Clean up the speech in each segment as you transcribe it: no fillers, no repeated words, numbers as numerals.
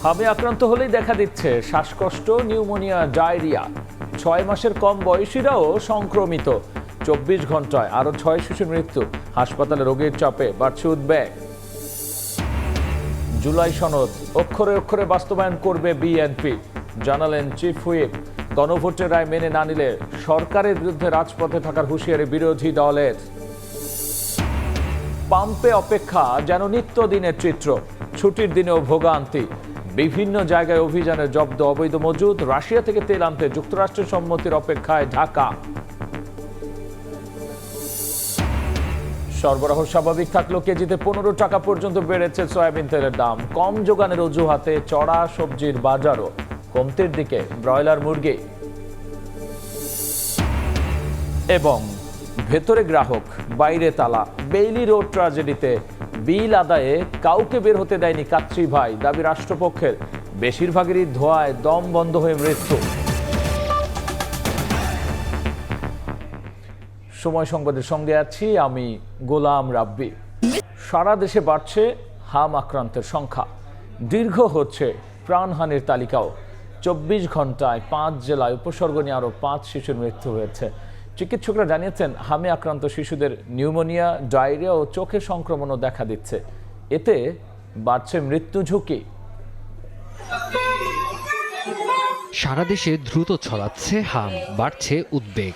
হামে আক্রান্ত হলেই দেখা দিচ্ছে শ্বাসকষ্ট, নিউমোনিয়া, ডায়রিয়া। 6 মাসের কম বয়সীরাও সংক্রমিত। 24 ঘন্টায় আরো 6 শিশুর মৃত্যু। হাসপাতালে রোগীর চাপে বাড়ছে উদ্বেগ। জুলাই সনদ অক্ষরে অক্ষরে বাস্তবায়ন করবে বিএনপি, জানালেন চিফ হুইপ। গণভোটের রায় মেনে না নিলে সরকারের বিরুদ্ধে রাজপথে থাকার হুঁশিয়ারি বিরোধী দলের। পাম্পে অপেক্ষা যেন নিত্যদিনের চিত্র। ছুটির দিনেও ভোগান্তি। বিভিন্ন জায়গায় অভিযানে জব্দ অবৈধ মজুদ। রাশিয়া থেকে তেল আনতে যুক্তরাষ্ট্রের সম্মতির অপেক্ষায় ঢাকা। সরবরাহ স্বাভাবিক থাকলেও কেজিতে 15 টাকা পর্যন্ত বেড়েছে সয়াবিন তেলের দাম। কম যোগানের অজুহাতে চড়া সবজির বাজারও। কমতির দিকে ব্রয়লার মুরগি। এবং ভেতরে গ্রাহক, বাইরে তালা। বেইলি রোড ট্র্যাজেডিতে বিল আদায়ে কাউকে বের হতে দেয়নি কাচ্চি ভাই, দাবি রাষ্ট্রপক্ষের। বেশিরভাগেরই ধোঁয়ায় দম বন্ধ হয়ে মৃত্যু। সময় সংবাদের সঙ্গে আছি আমি গোলাম রাব্বি। সারা দেশে বাড়ছে হাম আক্রান্তের সংখ্যা। দীর্ঘ হচ্ছে প্রাণহানির তালিকাও। 24 ঘন্টায় 5 জেলায় উপসর্গ নিয়ে আরও 5 শিশুর মৃত্যু হয়েছে। চিকিৎসকরা জানিয়েছেন, হামে আক্রান্ত শিশুদের নিউমোনিয়া, ডায়রিয়া ও চোখে সংক্রমণও দেখা দিচ্ছে। এতে বাড়ছে মৃত্যু ঝুঁকি। সারা দেশে দ্রুত ছড়াচ্ছে হাম, বাড়ছে উদ্বেগ।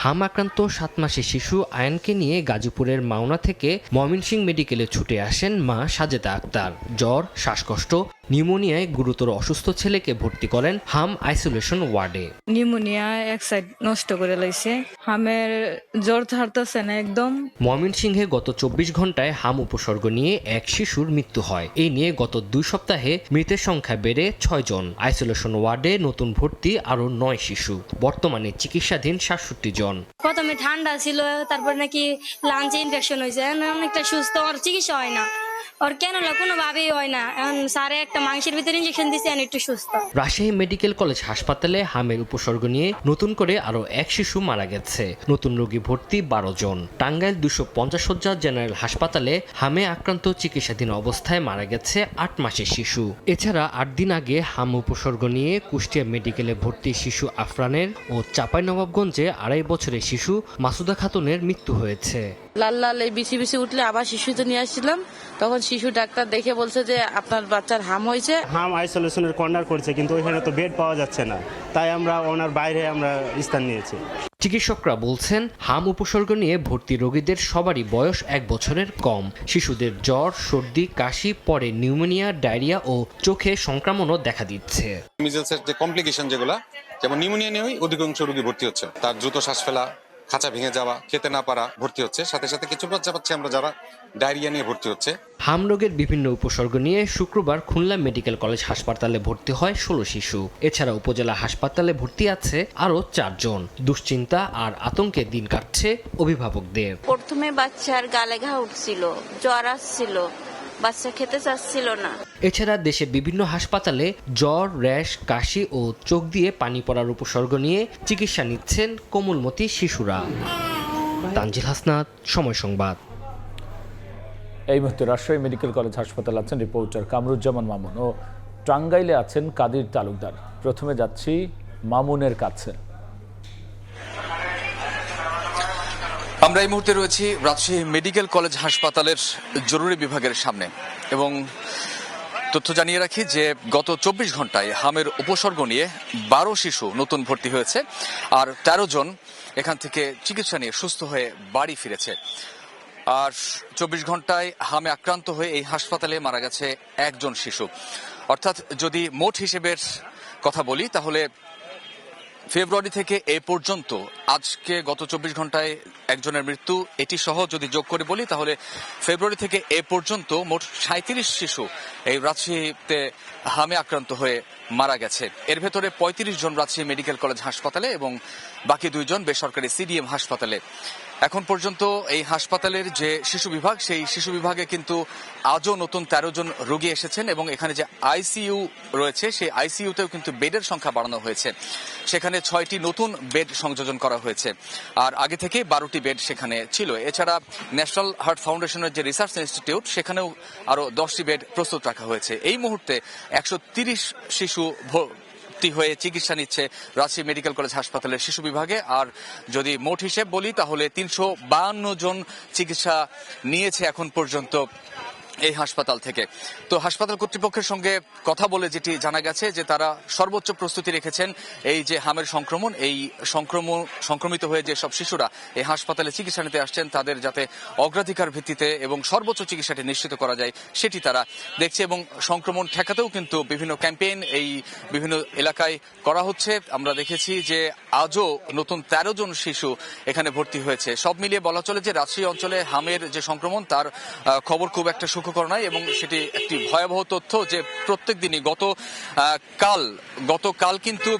হাম আক্রান্ত 7 মাসের শিশু আয়ানকে নিয়ে গাজীপুরের মাওনা থেকে ময়মনসিংহ মেডিকেলে ছুটে আসেন মা সাজেদা আক্তার। জ্বর, শ্বাসকষ্ট, নিউমোনিয়ায় গুরুতর অসুস্থ ছেলেকে ভর্তি করেন হাম আইসোলেশন ওয়ার্ডে। নিউমোনিয়া এক সাইড নষ্ট করে লাইছে, হামের জ্বর ছাড়তেছে না একদম। ময়মনসিংহে গত 24 ঘন্টায় হাম উপসর্গ নিয়ে এক শিশুর মৃত্যু হয়। এই নিয়ে গত 2 সপ্তাহে মৃতের সংখ্যা বেড়ে 6 জন। আইসোলেশন ওয়ার্ডে নতুন ভর্তি আরো 9 শিশু। বর্তমানে চিকিৎসাধীন 67 জন। প্রথমে ঠান্ডা ছিল, তারপর নাকি লাঞ্চে ইনফেকশন হয়েছে, অনেকটা সুস্থ। ওর চিকিৎসা হয় না, ওর কেন কোনোভাবেই হয় না। এখন স্যারে একটা মাংসের ভিতরে ইঞ্জেকশন দিচ্ছে, একটু সুস্থ। রাজশাহী মেডিকেল কলেজ হাসপাতালে হামের উপসর্গ নিয়ে নতুন করে আরো এক শিশু মারা গেছে। নতুন রোগী ভর্তি 12 জন। টাঙ্গাইল 250 শয্যা জেনারেল হাসপাতালে হামে আক্রান্ত চিকিৎসাধীন অবস্থায় মারা গেছে 8 মাসের শিশু। এছাড়া 8 দিন আগে হাম উপসর্গ নিয়ে কুষ্টিয়া মেডিকেলে ভর্তি শিশু আফরানের ও চাঁপাইনবাবগঞ্জে 2.5 বছরের শিশু মাসুদা খাতুনের মৃত্যু হয়েছে। লাল লাল এই বিছি বিছি উঠলে আবার শিশুতে নিয়ে আসছিলাম, তখন শিশু ডাক্তার দেখে বলছে যে আপনার বাচ্চার হাম হয়েছে। হাম আইসোলেশনের কর্নার করছে, কিন্তু ওইখানে তো বেড পাওয়া যাচ্ছে না, তাই আমরা ওনার বাইরে আমরা স্থান নিয়েছি। চিকিৎসকরা বলছেন, হাম উপসর্গ নিয়ে ভর্তি রোগীদের সবারই বয়স 1 বছরের কম। শিশুদের জ্বর, সর্দি, কাশি, পরে নিউমোনিয়া, ডায়রিয়া ও চোখে সংক্রমণও দেখা দিচ্ছে। মিজেলসের যে কমপ্লিকেশন যেগুলো, যেমন নিউমোনিয়া নিয়েই অধিকাংশ রোগী ভর্তি হচ্ছে। তার দ্রুত শ্বাস ফেলা, খাঁচা ভেঙে যাওয়া, খেতে না পারা ভর্তি হচ্ছে। সাথে সাথে কিছু বাচ্চা পাচ্ছি আমরা যারা ডায়রিয়া নিয়ে ভর্তি হচ্ছে। হাম রোগের বিভিন্ন উপসর্গ নিয়ে শুক্রবার খুলনা মেডিকেল কলেজ হাসপাতালে ভর্তি হয় 16 শিশু। এছাড়া উপজেলা হাসপাতালে ভর্তি আছে আরো 4 জন। দুশ্চিন্তা আর আতঙ্কে দিন কাটছে অভিভাবকদের। প্রথমে বাচ্চার গালে ঘা উঠছিল, জ্বর আসছিল, বাচ্চা খেতে চাচ্ছিল না। এছাড়া দেশের বিভিন্ন হাসপাতালে জ্বর, র্যাশ, কাশি ও চোখ দিয়ে পানি পড়ার উপসর্গ নিয়ে চিকিৎসা নিচ্ছেন কোমলমতি শিশুরা। তানজিল হাসনাত, সময় সংবাদ। এই মুহূর্তে রাজশাহী মেডিকেল কলেজ হাসপাতাল আছেন রিপোর্টার কামরুজ্জামান মামুন ও টাঙ্গাইলে আছেন কাদির তালুকদার। প্রথমে যাচ্ছি মামুনের কাছে। আমরা এই মুহূর্তে রয়েছি রাজশাহী মেডিকেল কলেজ হাসপাতালের জরুরি বিভাগের সামনে এবং তথ্য জানিয়ে রাখি যে গত 24 ঘন্টায় হামের উপসর্গ নিয়ে 12 শিশু নতুন ভর্তি হয়েছে, আর 13 জন এখান থেকে চিকিৎসা নিয়ে সুস্থ হয়ে বাড়ি ফিরেছে। আর 24 ঘন্টায় হামে আক্রান্ত হয়ে এই হাসপাতালে মারা গেছে 1 জন শিশু। অর্থাৎ যদি মোট হিসেবের কথা বলি, তাহলে ফেব্রুয়ারি থেকে এ পর্যন্ত আজকে গত 24 ঘন্টায় একজনের মৃত্যু, এটি সহ যদি যোগ করে বলি, তাহলে ফেব্রুয়ারি থেকে এ পর্যন্ত মোট 37 শিশু এই রাজশাহীতে হামে আক্রান্ত হয়ে মারা গেছে। এর ভেতরে 35 জন রাজশাহী মেডিকেল কলেজ হাসপাতালে এবং বাকি 2 জন বেসরকারি সিডিএম হাসপাতালে। এখন পর্যন্ত এই হাসপাতালের যে শিশু বিভাগ, সেই শিশু বিভাগে কিন্তু আজও নতুন 13 জন রোগী এসেছেন এবং এখানে যে আইসিইউ রয়েছে সেই আইসিইউতেও কিন্তু বেডের সংখ্যা বাড়ানো হয়েছে। সেখানে 6টি নতুন বেড সংযোজন করা হয়েছে, আর আগে থেকে 12টি বেড সেখানে ছিল। এছাড়া ন্যাশনাল হার্ট ফাউন্ডেশনের যে রিসার্চ ইনস্টিটিউট, সেখানেও আরো 10টি বেড প্রস্তুত রাখা হয়েছে। এই মুহূর্তে 130 শিশু হয়ে চিকিৎসা নিচ্ছে রাজশাহী মেডিকেল কলেজ হাসপাতালের শিশু বিভাগে। আর যদি মোট হিসেব বলি তাহলে 352 জন চিকিৎসা নিয়েছে এখন পর্যন্ত এই হাসপাতাল থেকে। তো হাসপাতাল কর্তৃপক্ষের সঙ্গে কথা বলে যেটি জানা গেছে যে তারা সর্বোচ্চ প্রস্তুতি রেখেছেন এই যে হামের সংক্রমণ, এই সংক্রমিত হয়ে যে সব শিশুরা এই হাসপাতালে চিকিৎসা নিতে আসছেন তাদের যাতে অগ্রাধিকার ভিত্তিতে এবং সর্বোচ্চ চিকিৎসাটি নিশ্চিত করা যায় সেটি তারা দেখছে। এবং সংক্রমণ ঠেকাতেও কিন্তু বিভিন্ন ক্যাম্পেইন এই বিভিন্ন এলাকায় করা হচ্ছে। আমরা দেখেছি যে আজও নতুন 13 জন শিশু এখানে ভর্তি হয়েছে। সব মিলিয়ে বলা চলে যে রাজশাহী অঞ্চলে হামের যে সংক্রমণ তার খবর খুব একটা সুখকর নয় এবং সেটি একটি ভয়াবহ তথ্য যে প্রত্যেক দিনই গতকাল কিন্তু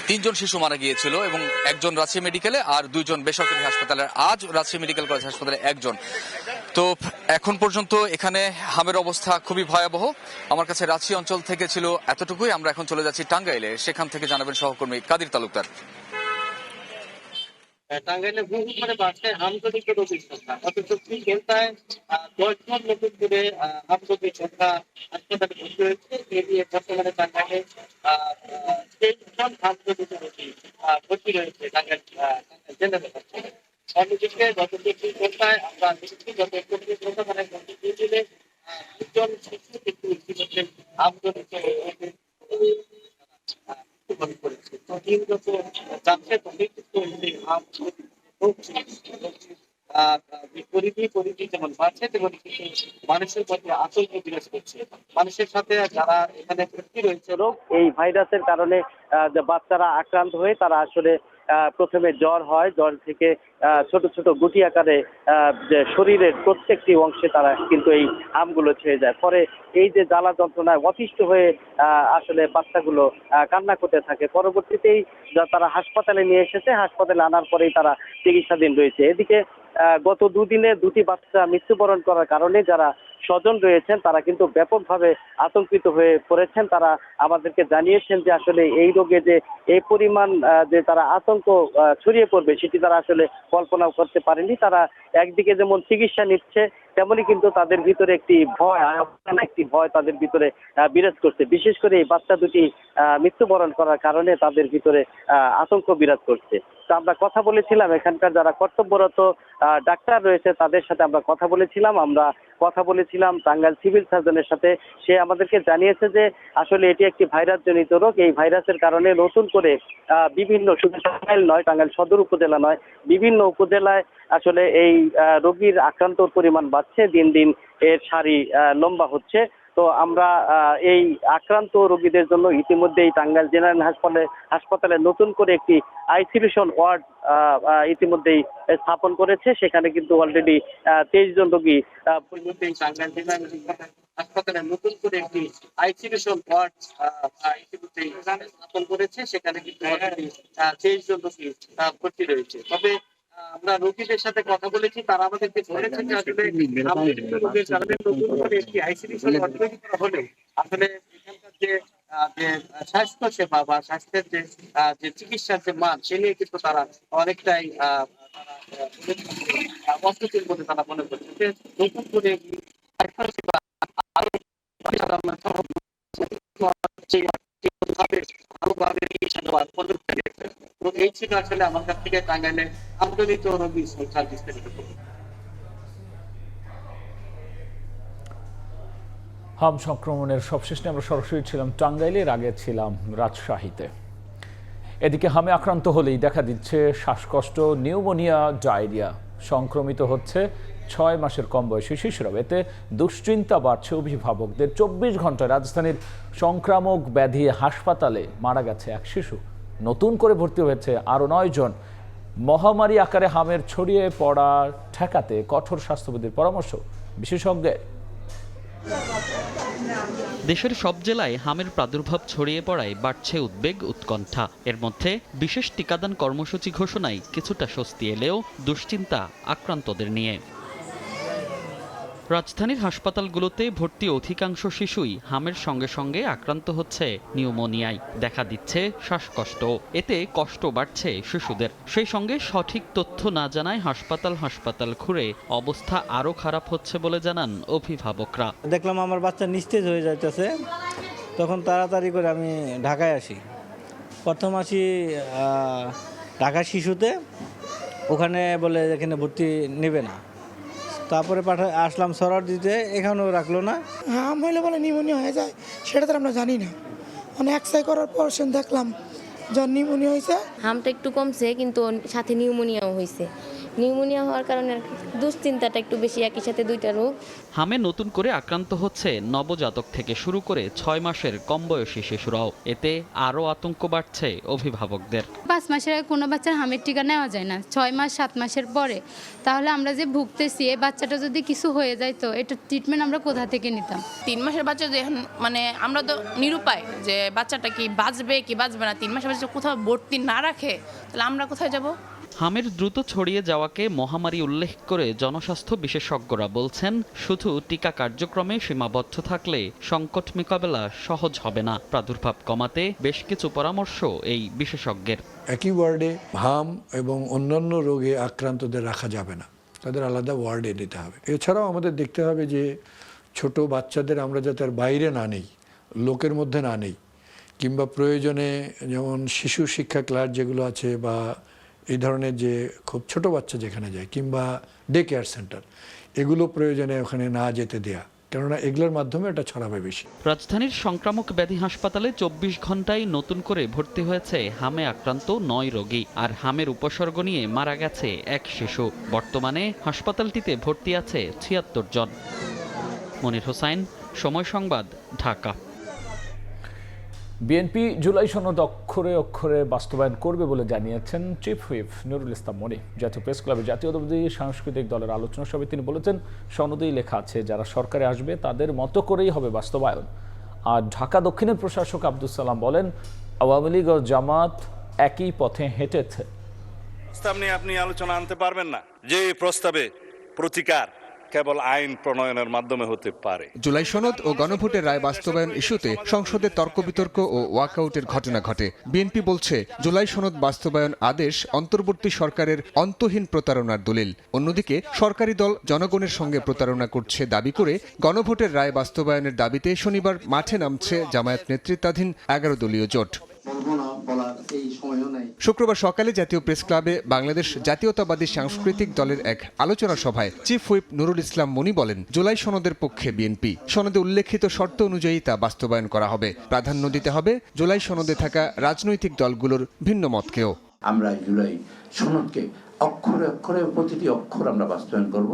3 জন শিশু মারা গিয়েছিল এবং একজন রাজশাহী মেডিকেলে আর 2 জন বেসরকারি হাসপাতালে। আজ রাজশাহী মেডিকেল কলেজ হাসপাতালে 1 জন। তো এখন পর্যন্ত এখানে হামের অবস্থা খুবই ভয়াবহ। আমার কাছে রাজশাহী অঞ্চল থেকে ছিল এতটুকুই। আমরা এখন চলে যাচ্ছি টাঙ্গাইলে, সেখান থেকে জানাবেন সহকর্মী কাদির তালুকদার। টাঙ্গাইলে বহু করে বাড়ছে হামজনিত রোগীর সংখ্যা, অথচ চিকিৎসায় 10 জন নতুন করে হামজনিত সংখ্যা হাসপাতালে ভর্তি হয়েছে। এ দিয়ে বর্তমানে টাঙ্গাইলে 23 জন হামজনিত রোগী ভর্তি রয়েছে টাঙ্গাইল জেনারেল হাসপাতালে। অন্যদিকে গত 24 ঘন্টায় আমরা দেখেছি গত 31 ঘন্টা মানে গত 2 দিনে 2 জন শিশু কিন্তু ইতিমধ্যে হামজনিত করেছে। তো দিন যত যাচ্ছে ততই কিন্তু পরিধি যেমন বাড়ছে তেমন কিন্তু মানুষের মধ্যে আতঙ্ক বিরাজ করছে। মানুষের সাথে যারা এখানে ভর্তি রয়েছে রোগ, এই ভাইরাসের কারণে বাচ্চারা আক্রান্ত হয়ে তারা আসলে প্রথমে জ্বর হয়, জ্বর থেকে ছোট ছোট গুটি আকারে শরীরের প্রত্যেকটি অংশে তারা কিন্তু এই হামগুলো ছেয়ে যায়। পরে এই যে জ্বালা যন্ত্রণায় অতিষ্ঠ হয়ে আসলে বাচ্চাগুলো কান্না করতে থাকে। পরবর্তীতেই তারা হাসপাতালে নিয়ে এসেছে, হাসপাতালে আনার পরেই তারা চিকিৎসাধীন রয়েছে। এদিকে গত 2 দিনে 2টি বাচ্চা মৃত্যুবরণ করার কারণে যারা স্বজন রয়েছেন তারা কিন্তু ব্যাপকভাবে আতঙ্কিত হয়ে পড়েছেন। তারা আমাদেরকে জানিয়েছেন যে আসলে এই রোগে যে এই পরিমাণ যে তারা আতঙ্ক ছড়িয়ে পড়বে সেটি তারা আসলে কল্পনাও করতে পারেনি। তারা একদিকে যেমন চিকিৎসা নিচ্ছে তেমনি কিন্তু তাদের ভিতরে একটি ভয় তাদের ভিতরে বিরাজ করছে। বিশেষ করে এই বাচ্চা দুটি মৃত্যুবরণ করার কারণে তাদের ভিতরে আতঙ্ক বিরাজ করছে। তো আমরা কথা বলেছিলাম এখানকার যারা কর্তব্যরত ডাক্তার রয়েছে তাদের সাথে আমরা কথা বলেছিলাম টাঙ্গাইল সিভিল সার্জনের সাথে। সে আমাদেরকে জানিয়েছে যে আসলে এটি একটি ভাইরাস জনিত রোগ। এই ভাইরাসের কারণে নতুন করে বিভিন্ন, শুধু টাঙ্গাইল নয়, টাঙ্গাইল সদর উপজেলা নয়, বিভিন্ন উপজেলায় আসলে এই রোগীর আক্রান্তর পরিমাণ বাড়ছে, দিন দিন এর সারি লম্বা হচ্ছে। তো আমরা এই আক্রান্ত রোগীদের জন্য ইতিমধ্যেই টাঙ্গাইল জেনারেল হাসপাতালে নতুন করে একটি আইসোলেশন ওয়ার্ড ইতিমধ্যেই স্থাপন করেছে। সেখানে কিন্তু অলরেডি 23 জন রোগী টাঙ্গাইল জেনারেল হাসপাতালে নতুন করে একটি আইসোলেশন ওয়ার্ড ইতিমধ্যেই স্থাপন করেছে। সেখানে কিন্তু 23 জন রোগী ভর্তি রয়েছে। তবে আমরা রোগীদের সাথে কথা বলেছি, তারা আমাদেরকে বলেছেন যে আসলে রোগের কারণে নতুন করে একটি আইসোলেশন ওয়ার্ড তৈরি করা হলেও আসলে এখানকার যে স্বাস্থ্য সেবা বা স্বাস্থ্যের যে চিকিৎসার যে মান সে নিয়ে কিন্তু তারা অনেকটাই অস্থিতির মধ্যে তারা মনে করছে যে নতুন করে স্বাস্থ্য সেবা আরো ভালোভাবে এই ছিল আসলে আমার কাছ থেকে টাঙ্গাইলে আমদানিত রোগীর সংখ্যা বিস্তারিত। হাম সংক্রমণের সবশেষ নিয়ে আমরা সরাসরি ছিলাম টাঙ্গাইলের, আগে ছিলাম রাজশাহীতে। এদিকে হামে আক্রান্ত হলেই দেখা দিচ্ছে শ্বাসকষ্ট, নিউমোনিয়া, ডায়রিয়া। সংক্রমিত হচ্ছে 6 মাসের কম বয়সী শিশুরা। এতে দুশ্চিন্তা বাড়ছে অভিভাবকদের। 24 ঘন্টায় রাজধানীর সংক্রামক ব্যাধি হাসপাতালে মারা গেছে 1 শিশু, নতুন করে ভর্তি হয়েছে আরও 9 জন। মহামারী আকারে হামের ছড়িয়ে পড়া ঠেকাতে কঠোর স্বাস্থ্যবিধির পরামর্শ বিশেষজ্ঞের। দেশের সব জেলায় হামের প্রাদুর্ভাব ছড়িয়ে পড়ায় বাড়ছে উদ্বেগ উৎকণ্ঠা। এর মধ্যে বিশেষ টিকাদান কর্মসূচি ঘোষণায় কিছুটা স্বস্তি এলেও দুশ্চিন্তা আক্রান্তদের নিয়ে। রাজধানীর হাসপাতালগুলোতে ভর্তি অধিকাংশ শিশুই হামের সঙ্গে সঙ্গে আক্রান্ত হচ্ছে নিউমোনিয়ায়, দেখা দিচ্ছে শ্বাসকষ্ট। এতে কষ্ট বাড়ছে শিশুদের। সেই সঙ্গে সঠিক তথ্য না জানায় হাসপাতাল ঘুরে অবস্থা আরও খারাপ হচ্ছে বলে জানান অভিভাবকরা। দেখলাম আমার বাচ্চা নিস্তেজ হয়ে যাইতেছে, তখন তাড়াতাড়ি করে আমি ঢাকায় আসি। প্রথম আসি ঢাকা শিশুতে, ওখানে বলে এখানে ভর্তি নেবে না। তারপরে আসলাম সরার দিতে, এখানেও রাখলো না। হাম হইলে বলে নিউমোনিয়া হয়ে যায়, সেটা তো আমরা জানি না। মানে এক্সরে করার পর দেখলাম যার নিউমোনিয়া হয়েছে। হামটা একটু কমছে, কিন্তু সাথে নিউমোনিয়াও হয়েছে। নিউমোনিয়া হওয়ার কারণে দুশ্চিন্তাটা একটু বেশি, একই সাথে দুইটা রোগ। হামে নতুন করে আক্রান্ত হচ্ছে নবজাতক থেকে শুরু করে 6 মাসের কম বয়সী শিশুরাও। এতে আরও আতঙ্ক বাড়ছে অভিভাবকদের। 5 মাসের কোনো বাচ্চার হামের টিকা নেওয়া যায় না, 6 মাস 7 মাসের পরে। তাহলে আমরা যে ভুগতেছি, এই বাচ্চাটা যদি কিছু হয়ে যায় তো এটা ট্রিটমেন্ট আমরা কোথা থেকে নিতাম? 3 মাসের বাচ্চা যে মানে আমরা তো নিরুপায় যে বাচ্চাটা কি বাঁচবে কি বাঁচবে না। 3 মাসের বাচ্চা কোথাও ভর্তি না রাখে তাহলে আমরা কোথায় যাব? হামের দ্রুত ছড়িয়ে যাওয়াকে মহামারী উল্লেখ করে জনস্বাস্থ্য বিশেষজ্ঞরা বলছেন, শুধু টিকা কার্যক্রমে সীমাবদ্ধ থাকলে সংকট মোকাবেলা সহজ হবে না। প্রাদুর্ভাব কমাতে বেশ কিছু পরামর্শ এই বিশেষজ্ঞের। একই ওয়ার্ডে হাম এবং অন্যান্য রোগে আক্রান্তদের রাখা যাবে না, তাদের আলাদা ওয়ার্ডে নিতে হবে। এছাড়াও আমাদের দেখতে হবে যে ছোট বাচ্চাদের আমরা যাতে আর বাইরে না নেই, লোকের মধ্যে না নেই, কিংবা প্রয়োজনে যেমন শিশু শিক্ষা ক্লাস যেগুলো আছে বা এই ধরনের যে খুব ছোট বাচ্চা যেখানে যায়, কিংবা ডে কেয়ার সেন্টার, এগুলো প্রয়োজনে ওখানে না যেতে দেয়া, কেননা এগুলোর মাধ্যমে এটা ছড়াবে বেশি। রাজধানীর সংক্রামক ব্যাধি হাসপাতালে 24 ঘন্টায় নতুন করে ভর্তি হয়েছে হামে আক্রান্ত 9 রোগী। আর হামের উপসর্গ নিয়ে মারা গেছে 1 শিশু। বর্তমানে হাসপাতালটিতে ভর্তি আছে 76 জন। মনির হোসাইন, সময় সংবাদ, ঢাকা। বিএনপি জুলাই সনদ অক্ষরে অক্ষরে বাস্তবায়ন করবে বলে জানিয়েছেন চিফ হুইপ নুরুল ইসলাম মনি। জাতীয় প্রেস ক্লাবে জাতীয়তাবাদী সাংস্কৃতিক দলের আলোচনা সভায় তিনি বলেছেন, সনদেই লেখা আছে যারা সরকারে আসবে তাদের মতো করেই হবে বাস্তবায়ন। আর ঢাকা দক্ষিণের প্রশাসক আব্দুল সালাম বলেন, আওয়ামী লীগ ও জামাত একই পথে হেঁটেছে। প্রস্তাব নিয়ে আপনি আলোচনা আনতে পারবেন না, যে প্রস্তাবে প্রতিকার কেবল আইন প্রণয়নের মাধ্যমে হতে পারে। জুলাই সনদ ও গণভোটের রায় বাস্তবায়ন ইস্যুতে সংসদে তর্ক বিতর্ক ও ওয়াকআউটের ঘটনা ঘটে। বিএনপি বলছে, জুলাই সনদ বাস্তবায়ন আদেশ অন্তর্বর্তী সরকারের অন্তহীন প্রতারণার দলিল। অন্যদিকে সরকারি দল জনগণের সঙ্গে প্রতারণা করছে দাবি করে গণভোটের রায় বাস্তবায়নের দাবিতে শনিবার মাঠে নামছে জামায়াত নেতৃত্বাধীন 11 দলীয় জোট। শুক্রবার সকালে জাতীয় প্রেস ক্লাবে বাংলাদেশ জাতীয়তাবাদী সাংস্কৃতিক দলের এক আলোচনা সভায় চিফ হুইপ নুরুল ইসলাম মনি বলেন, জুলাই সনদের পক্ষে বিএনপি। সনদে উল্লেখিত শর্ত অনুযায়ী তা বাস্তবায়ন করা হবে। প্রাধান্য দিতে হবে জুলাই সনদে থাকা রাজনৈতিক দলগুলোর ভিন্ন মতকেও। আমরা জুলাই সনদকে অক্ষরে অক্ষরে প্রতিটি অক্ষর আমরা বাস্তবায়ন করব,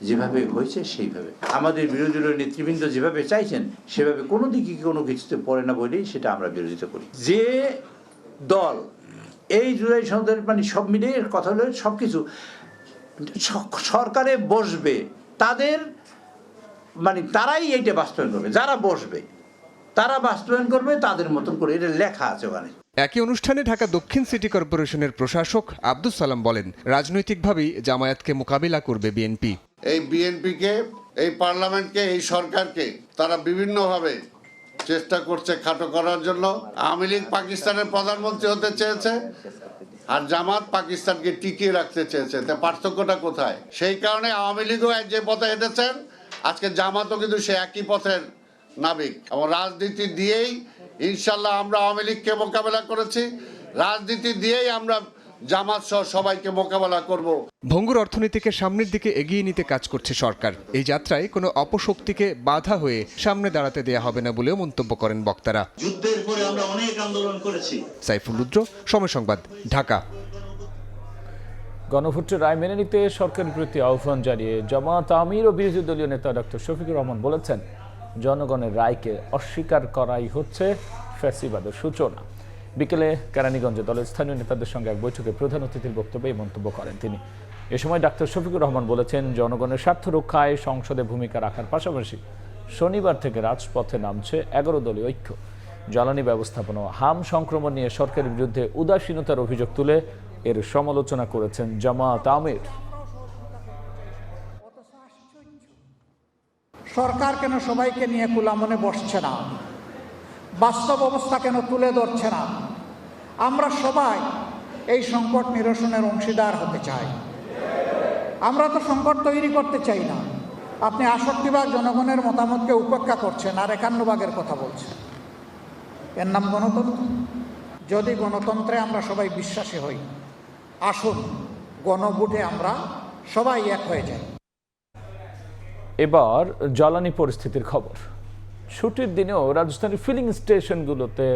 যেভাবে হয়েছে সেইভাবে। আমাদের বিরোধী দলের নেতৃবৃন্দ যেভাবে চাইছেন সেভাবে কোনো দিকে কোনো কিছুতে পড়ে না বলেই সেটা আমরা বিরোধিতা করি। যে দল এই জুলাই সনদের মানে সব মিলিয়ে কথা হলো সবকিছু সরকারে বসবে, তাদের মানে তারাই এইটা বাস্তবায়ন করবে। যারা বসবে তারা বাস্তবায়ন করবে তাদের মতন করে, এটা লেখা আছে ওখানে। একই অনুষ্ঠানে ঢাকা দক্ষিণ সিটি কর্পোরেশনের প্রশাসক আব্দুল সালাম বলেন, রাজনৈতিকভাবেই জামায়াতকে মোকাবিলা করবে বিএনপি। এই বিএনপিকে, এই পার্লামেন্টকে, এই সরকারকে তারা বিভিন্নভাবে চেষ্টা করছে খাটো করার জন্য। আওয়ামী লীগ পাকিস্তানের প্রধানমন্ত্রী হতে চেয়েছে আর জামাত পাকিস্তানকে টিকিয়ে রাখতে চেয়েছে। তা পার্থক্যটা কোথায়? সেই কারণে আওয়ামী লীগও যে পথে হেঁটেছেন, আজকে জামাতও কিন্তু সে একই পথের নাবিক। এবং রাজনীতি দিয়েই ইনশাল্লাহ আমরা আওয়ামী লীগকে মোকাবেলা করেছি, রাজনীতি দিয়েই আমরা জামাত সহ সবাইকে মোকাবেলা করব। ভঙ্গুর অর্থনীতিকে সামনের দিকে এগিয়ে নিতে কাজ করছে সরকার। এই যাত্রায় কোনো অপশক্তিকে বাধা হয়ে সামনে দাঁড়াতে দেয়া হবে না বলেও মন্তব্য করেন বক্তারা। যুদ্ধের পরে আমরা অনেক আন্দোলন করেছি। সাইফুল রুদ্র, সময় সংবাদ, ঢাকা। গণভোটের রায় মেনে নিতে সরকারের প্রতি আহ্বান জানিয়ে জামাত আমির ও বিরোধী দলীয় নেতা ডক্টর শফিকুর রহমান বলেছেন, জনগণের রায়কে অস্বীকার করাই হচ্ছে ফ্যাসিবাদের সূচনা। বিকেলে কেরানীগঞ্জে দলের স্থানীয় নেতাদের সঙ্গে এক বৈঠকে প্রধান অতিথির বক্তব্যে এই মন্তব্য করেন তিনি। এ সময় ডাক্তার শফিকুর রহমান বলেছেন, জনগণের স্বার্থ রক্ষায় সংসদে ভূমিকা রাখার পাশাপাশি শনিবার থেকে রাজপথে নামছে 11 দলীয় ঐক্য। জ্বালানি ব্যবস্থাপনা ও হাম সংক্রমণ নিয়ে সরকারের বিরুদ্ধে উদাসীনতার অভিযোগ তুলে এর সমালোচনা করেছেন জামায়াত আমির। সরকার কেন সবাইকে নিয়ে কুলামনে বসছে না, বাস্তব অবস্থা কেন তুলে ধরছে না? আমরা সবাই এই সংকট নিরসনের অংশীদার হতে চাই। আমরা তো সংকট তৈরি করতে চাই না। আপনি ৬৮ ভাগ জনগণের মতামতকে উপেক্ষা করছেন আর ৫১ ভাগের কথা বলছেন। এর নাম গণতন্ত্র? যদি গণতন্ত্রে আমরা সবাই বিশ্বাসী হই, আসুন গণভোটে আমরা সবাই এক হয়ে যাই। এবার জ্বালানি পরিস্থিতির খবর। ছুটির দিনেও রাজধানীর ফিলিং স্টেশনগুলোতে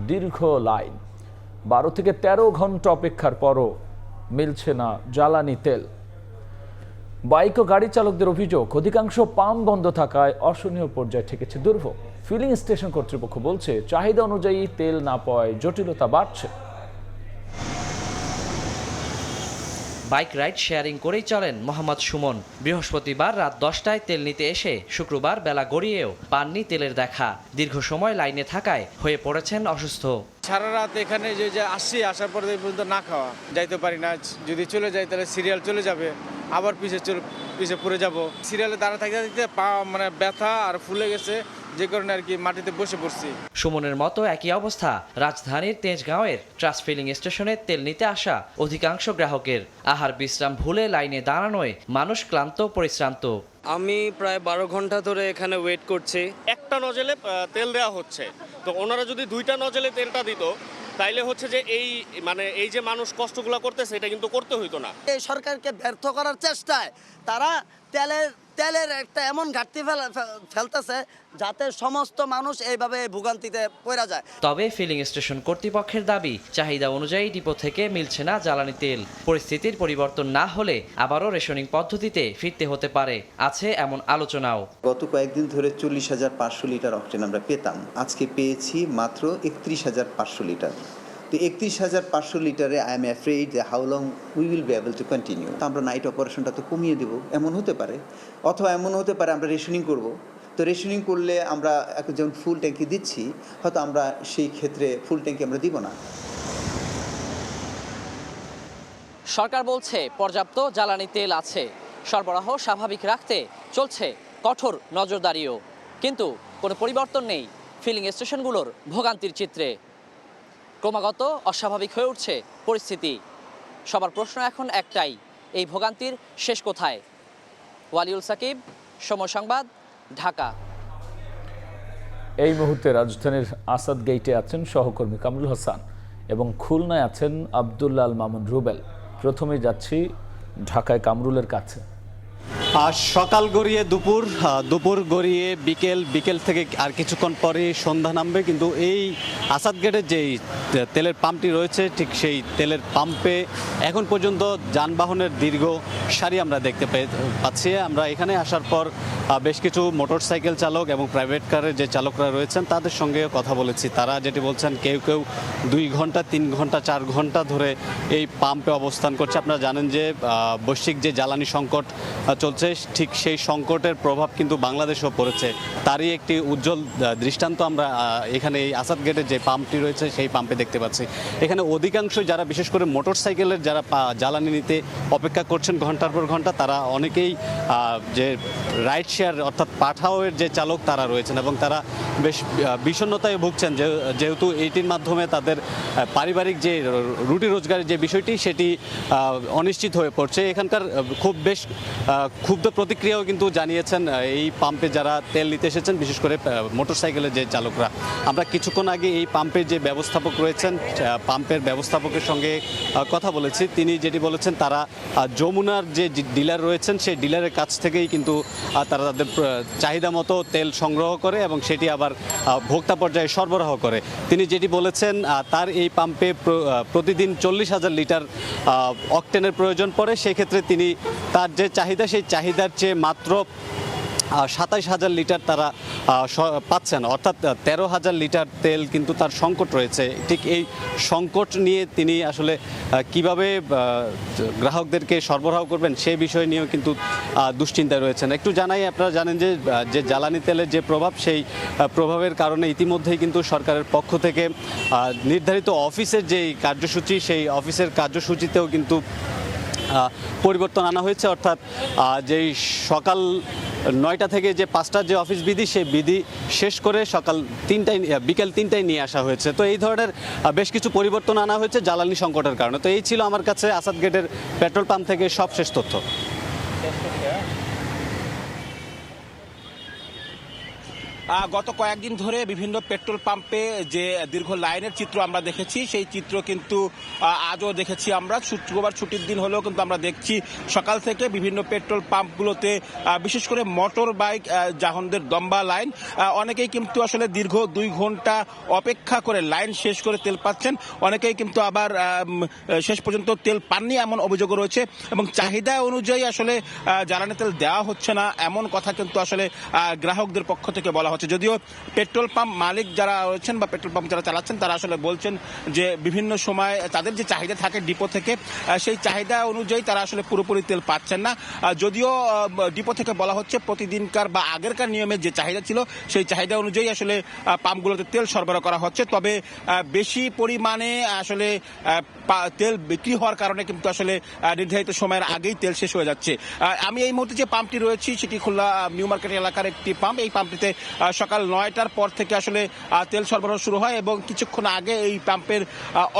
দীর্ঘ লাইন। 12 থেকে 13 ঘন্টা অপেক্ষার পরও মিলছে না জ্বালানি তেল। বাইক ও গাড়ি চালকদের অভিযোগ, অধিকাংশ পাম্প বন্ধ থাকায় অসহনীয় পর্যায়ে ঠেকেছে দুর্ভোগ। ফিলিং স্টেশন কর্তৃপক্ষ বলছে, চাহিদা অনুযায়ী তেল না পাওয়ায় জটিলতা বাড়ছে। বাইক রাইড শেয়ারিং করেই চলেন মোহাম্মদ সুমন। বৃহস্পতিবার রাত 10টায় তেল নিতে এসে শুক্রবার বেলা গড়িয়েও পাননি তেলের দেখা। দীর্ঘ সময় লাইনে থাকায় হয়ে পড়েছেন অসুস্থ। সারা রাত এখানে যে আসছি, আসার পরে পর্যন্ত না খাওয়া, যাইতে পারি না। যদি চলে যাই তাহলে সিরিয়াল চলে যাবে, আবার পিছে পড়ে যাব। সিরিয়ালে দাঁড়া থাকতে থাকতে পা মানে ব্যথা আর ফুলে গেছে, যে কারণে আর কি মাটিতে বসে পড়ছি। সুমনের মতো একই অবস্থা রাজধানীর তেজগাঁওয়ের ট্রাস্ট ফিলিং স্টেশনে তেল নিতে আসা অধিকাংশ গ্রাহকের। আহার বিশ্রাম ভুলে লাইনে দাঁড়ানোয় মানুষ ক্লান্ত পরিশ্রান্ত। আমি প্রায় 12 ঘন্টা ধরে এখানে ওয়েট করছি। একটা নজলে তেল দেওয়া হচ্ছে, তো ওনারা যদি 2টা নজলে তেলটা দিত তাইলে হচ্ছে যে এই যে মানুষ কষ্টগুলো করতেছে এটা কিন্তু করতে হইতো না। এই সরকারকে ব্যর্থ করার চেষ্টায় তারা তেলের একটা এমন ঘাটতি ফেলতেছে যাতে সমস্ত মানুষ এইভাবে ভোগান্তিতে পড়া যায়। তবে ফিলিং স্টেশন কর্তৃপক্ষের দাবি, চাহিদা অনুযায়ী ডিপো থেকে মিলছে না জ্বালানি তেল। পরিস্থিতির পরিবর্তন না হলে আবারও রেশনিং পদ্ধতিতে ফিরতে হতে পারে, আছে এমন আলোচনাও। গত কয়েকদিন ধরে 40,500 লিটার অক্টেন আমরা পেতাম, আজকে পেয়েছি মাত্র 31,500 লিটার। তো 31,500 লিটারে আই এম অ্যাফ্রেড যে how long we will be able to continue. আমরা নাইট অপারেশনটা তো কমিয়ে দেবো, এমন হতে পারে, অথবা এমন হতে পারে আমরা রেশনিং করব। তো রেশনিং করলে আমরা যেমন ফুল ট্যাঙ্কি দিচ্ছি, হয়তো আমরা সেই ক্ষেত্রে ফুল ট্যাঙ্কি আমরা দিব না। সরকার বলছে পর্যাপ্ত জ্বালানি তেল আছে, সরবরাহ স্বাভাবিক রাখতে চলছে কঠোর নজরদারিও। কিন্তু কোনো পরিবর্তন নেই ফিলিং স্টেশনগুলোর ভোগান্তির চিত্রে। ক্রমাগত অস্বাভাবিক হয়ে উঠছে পরিস্থিতি। সবার প্রশ্ন এখন একটাই, এই ভোগান্তির শেষ কোথায়? ওয়ালিউল সাকিব, সময় সংবাদ, ঢাকা। এই মুহূর্তে রাজধানীর আসাদ গেইটে আছেন সহকর্মী কামরুল হাসান এবং খুলনায় আছেন আব্দুল্লাহ আল মামুন রুবেল। প্রথমেই যাচ্ছি ঢাকায় কামরুলের কাছে। সকাল গড়িয়ে দুপুর গড়িয়ে বিকেল থেকে আর কিছুক্ষণ পরে সন্ধ্যা নামবে, কিন্তু এই আসাদ গেটের যেই তেলের পাম্পটি রয়েছে ঠিক সেই তেলের পাম্পে এখন পর্যন্ত যানবাহনের দীর্ঘ সারি আমরা দেখতে পাচ্ছি। আমরা এখানে আসার পর বেশ কিছু মোটরসাইকেল চালক এবং প্রাইভেট কারের যে চালকরা রয়েছেন তাদের সঙ্গে কথা বলেছি। তারা যেটি বলছেন, কেউ 2 ঘন্টা 3 ঘন্টা 4 ঘন্টা ধরে এই পাম্পে অবস্থান করছে। আপনারা জানেন যে বৈশ্বিক যে জ্বালানি সংকট চলছে, ঠিক সেই সংকটের প্রভাব কিন্তু বাংলাদেশেও পড়েছে। তারই একটি উজ্জ্বল দৃষ্টান্ত আমরা এখানে এই আসাদ গেটের যে পাম্পটি রয়েছে সেই পাম্পে দেখতে পাচ্ছি। এখানে অধিকাংশ যারা বিশেষ করে মোটরসাইকেলের যারা জ্বালানি নিতে অপেক্ষা করছেন ঘন্টার পর ঘন্টা, তারা অনেকেই যে রাইড শেয়ার অর্থাৎ পাঠাওয়ের যে চালক তারা রয়েছেন এবং তারা বেশ বিষণ্ণতায় ভুগছেন, যেহেতু এইটির মাধ্যমে তাদের পারিবারিক যে রুটি রোজগারের যে বিষয়টি সেটি অনিশ্চিত হয়ে পড়ছে। এখানকার বেশ ক্ষুব্ধ প্রতিক্রিয়াও কিন্তু জানিয়েছেন এই পাম্পে যারা তেল নিতে এসেছেন, বিশেষ করে মোটরসাইকেলের যে চালকরা। আমরা কিছুক্ষণ আগে এই পাম্পের যে ব্যবস্থাপক রয়েছেন, পাম্পের ব্যবস্থাপকের সঙ্গে কথা বলেছি। তিনি যেটি বলেছেন, তারা যমুনার যে ডিলার রয়েছেন সেই ডিলারের কাছ থেকেই কিন্তু তারা তাদের চাহিদা মতো তেল সংগ্রহ করে এবং সেটি আবার ভোক্তা পর্যায়ে সরবরাহ করে। তিনি যেটি বলেছেন, তার এই পাম্পে প্রতিদিন 40,000 লিটার অকটেনের প্রয়োজন পড়ে। সেক্ষেত্রে তিনি তার যে চাহিদা সেই চাহিদার চেয়ে মাত্র ২৭,০০০ লিটার তারা পাচ্ছেন, অর্থাৎ ১৩,০০০ লিটার তেল কিন্তু তার সংকট রয়েছে। ঠিক এই সংকট নিয়ে তিনি আসলে কিভাবে গ্রাহকদেরকে সরবরাহ করবেন সেই বিষয় নিয়েও কিন্তু দুশ্চিন্তায় রয়েছেন। একটু জানাই, আপনারা জানেন যে জ্বালানি তেলের যে প্রভাব, সেই প্রভাবের কারণে ইতিমধ্যেই কিন্তু সরকারের পক্ষ থেকে নির্ধারিত অফিসের যেই কার্যসূচি, সেই অফিসের কার্যসূচিতেও কিন্তু পরিবর্তন আনা হয়েছে। অর্থাৎ যেই সকাল ৯টা থেকে যে ৫টার যে অফিস বিধি, সেই বিধি শেষ করে বিকেল ৩টায় নিয়ে আসা হয়েছে। তো এই ধরনের বেশ কিছু পরিবর্তন আনা হয়েছে জ্বালানি সংকটের কারণে। তো এই ছিল আমার কাছে আসাদ গেটের পেট্রোল পাম্প থেকে সবশেষ তথ্য। গত কয়েকদিন ধরে বিভিন্ন পেট্রোল পাম্পে যে দীর্ঘ লাইনের চিত্র আমরা দেখেছি, সেই চিত্র কিন্তু আজও দেখেছি আমরা। শুক্রবার ছুটির দিন হলেও কিন্তু আমরা দেখছি সকাল থেকে বিভিন্ন পেট্রোল পাম্পগুলোতে, বিশেষ করে মোটর বাইক যানবাহনদের লম্বা লাইন। অনেকেই কিন্তু আসলে দীর্ঘ 2 ঘন্টা অপেক্ষা করে লাইন শেষ করে তেল পাচ্ছেন। অনেকেই কিন্তু আবার শেষ পর্যন্ত তেল পাননি এমন অভিযোগও রয়েছে, এবং চাহিদা অনুযায়ী আসলে জ্বালানি তেল দেওয়া হচ্ছে না এমন কথা কিন্তু আসলে গ্রাহকদের পক্ষ থেকে বলা হচ্ছে। যদিও পেট্রোল পাম্প মালিক যারা রয়েছেন বা পেট্রোল পাম্প যারা চালাচ্ছেন, তারা আসলে বলছেন যে বিভিন্ন সময় তাদের যে চাহিদা থাকে ডিপো থেকে, সেই চাহিদা অনুযায়ী তারা আসলে পুরোপুরি তেল পাচ্ছেন না। যদিও ডিপো থেকে বলা হচ্ছে প্রতিদিনকার বা আগেরকার নিয়মে যে চাহিদা ছিল, সেই চাহিদা অনুযায়ী আসলে পাম্পগুলোতে তেল সরবরাহ করা হচ্ছে। তবে বেশি পরিমাণে আসলে তেল বিক্রি হওয়ার কারণে কিন্তু আসলে নির্ধারিত সময়ের আগেই তেল শেষ হয়ে যাচ্ছে। আমি এই মুহূর্তে যে পাম্পটি রয়েছি, সেটি খুলনা নিউ মার্কেট এলাকার একটি পাম্প। এই পাম্পটিতে সকাল ৯টার পর থেকে আসলে তেল সরবরাহ শুরু হয়, এবং কিছুক্ষণ আগে এই পাম্পের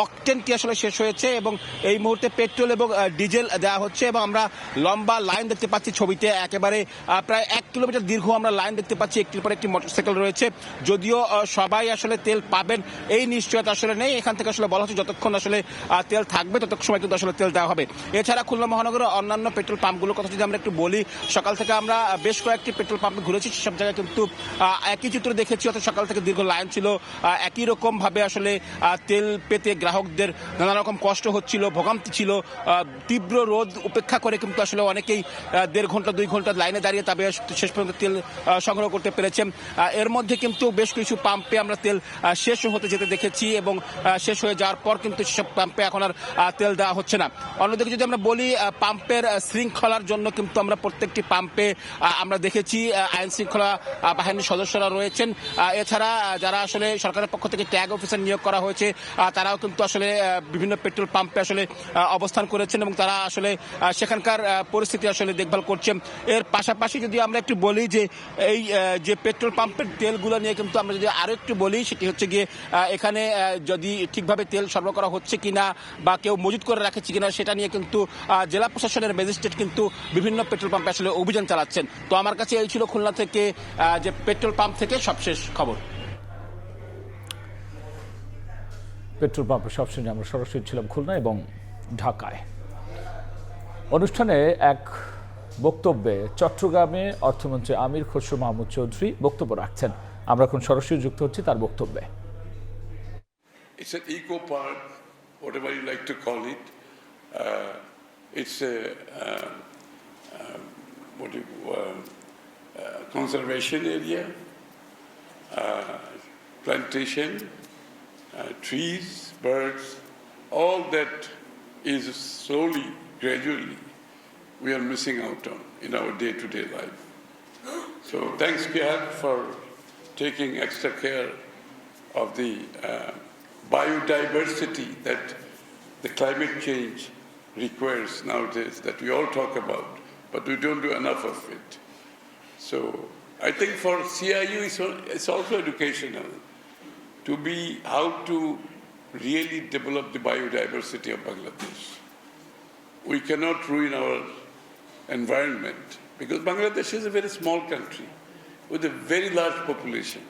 অকটেনটি আসলে শেষ হয়েছে, এবং এই মুহূর্তে পেট্রোল এবং ডিজেল দেওয়া হচ্ছে। এবং আমরা লম্বা লাইন দেখতে পাচ্ছি ছবিতে, একেবারে প্রায় 1 কিলোমিটার দীর্ঘ আমরা লাইন দেখতে পাচ্ছি। একটির পর একটি মোটরসাইকেল রয়েছে। যদিও সবাই আসলে তেল পাবেন এই নিশ্চয়তা আসলে নেই। এখান থেকে আসলে বলা হচ্ছে যতক্ষণ আসলে তেল থাকবে ততক্ষণ সময় কিন্তু আসলে তেল দেওয়া হবে। এছাড়া খুলনা মহানগরের অন্যান্য পেট্রোল পাম্পগুলোর কথা যদি আমরা একটু বলি, সকাল থেকে আমরা বেশ কয়েকটি পেট্রোল পাম্পে ঘুরেছি। সেসব জায়গায় কিন্তু একই চিত্র দেখেছি, অর্থাৎ সকাল থেকে দীর্ঘ লাইন ছিল। একই রকম ভাবে আসলে তেল পেতে গ্রাহকদের নানা রকম কষ্ট হচ্ছিল, ভোগান্তি ছিল। তীব্র রোদ উপেক্ষা করে কিন্তু আসলে অনেকেই 1.5 ঘন্টা 2 ঘন্টা লাইনে দাঁড়িয়ে তবে শেষ পর্যন্ত তেল সংগ্রহ করতে পেরেছেন। এর মধ্যে কিন্তু বেশ কিছু পাম্পে আমরা তেল শেষ হতে যেতে দেখেছি, এবং শেষ হয়ে যাওয়ার পর কিন্তু সেসব পাম্পে এখন আর তেল দেওয়া হচ্ছে না। অন্যদিকে যদি আমরা বলি, পাম্পের শৃঙ্খলার জন্য কিন্তু আমরা প্রত্যেকটি পাম্পে আমরা দেখেছি আইন শৃঙ্খলা বাহিনীর সদস্যরা রয়েছেন। এছাড়া যারা আসলে সরকারের পক্ষ থেকে ট্যাগ অফিসার নিয়োগ করা হয়েছে, তারাও কিন্তু আসলে বিভিন্ন পেট্রোল পাম্পে আসলে অবস্থান করেছেন, এবং তারা আসলে সেখানকার পরিস্থিতি আসলে দেখভাল করছেন। এর পাশাপাশি যদি আমরা একটু বলি যে এই যে পেট্রোল পাম্পের তেলগুলো নিয়ে কিন্তু আমরা যদি আরও একটু বলি, সেটি হচ্ছে গিয়ে এখানে যদি ঠিকভাবে তেল সরবরাহ করা হচ্ছে কিনা বা কেউ মজুত করে রাখছে কিনা, সেটা নিয়ে কিন্তু জেলা প্রশাসনের ম্যাজিস্ট্রেট কিন্তু বিভিন্ন পেট্রোল পাম্পে আসলে অভিযান চালাচ্ছেন। তো আমার কাছে এই ছিল খুলনা থেকে যে পেট্রোল পাম্প থেকে সবশেষ খবর। পেট্রোল পাম্পের সবশেষ আমরা সরাসরি ছিলাম খুলনা এবং ঢাকায়। অনুষ্ঠানে এক বক্তব্যে চট্টগ্রামে অর্থমন্ত্রী আমির খসরু মাহমুদ চৌধুরী বক্তব্য রাখছেন। আমরা এখন সরাসরি যুক্ত হচ্ছি তার বক্তব্যে। It's an eco park, whatever you like to call it. It's a conservation area, plantation, trees, birds, all that is slowly, gradually, we are missing out on in our day-to-day life. So thanks, Kihat, for taking extra care of the biodiversity that the climate change requires nowadays, that we all talk about, but we don't do enough of it. So I think for CIU it's also educational to be how to really develop the biodiversity of Bangladesh. We cannot ruin our environment because Bangladesh is a very small country with a very large population.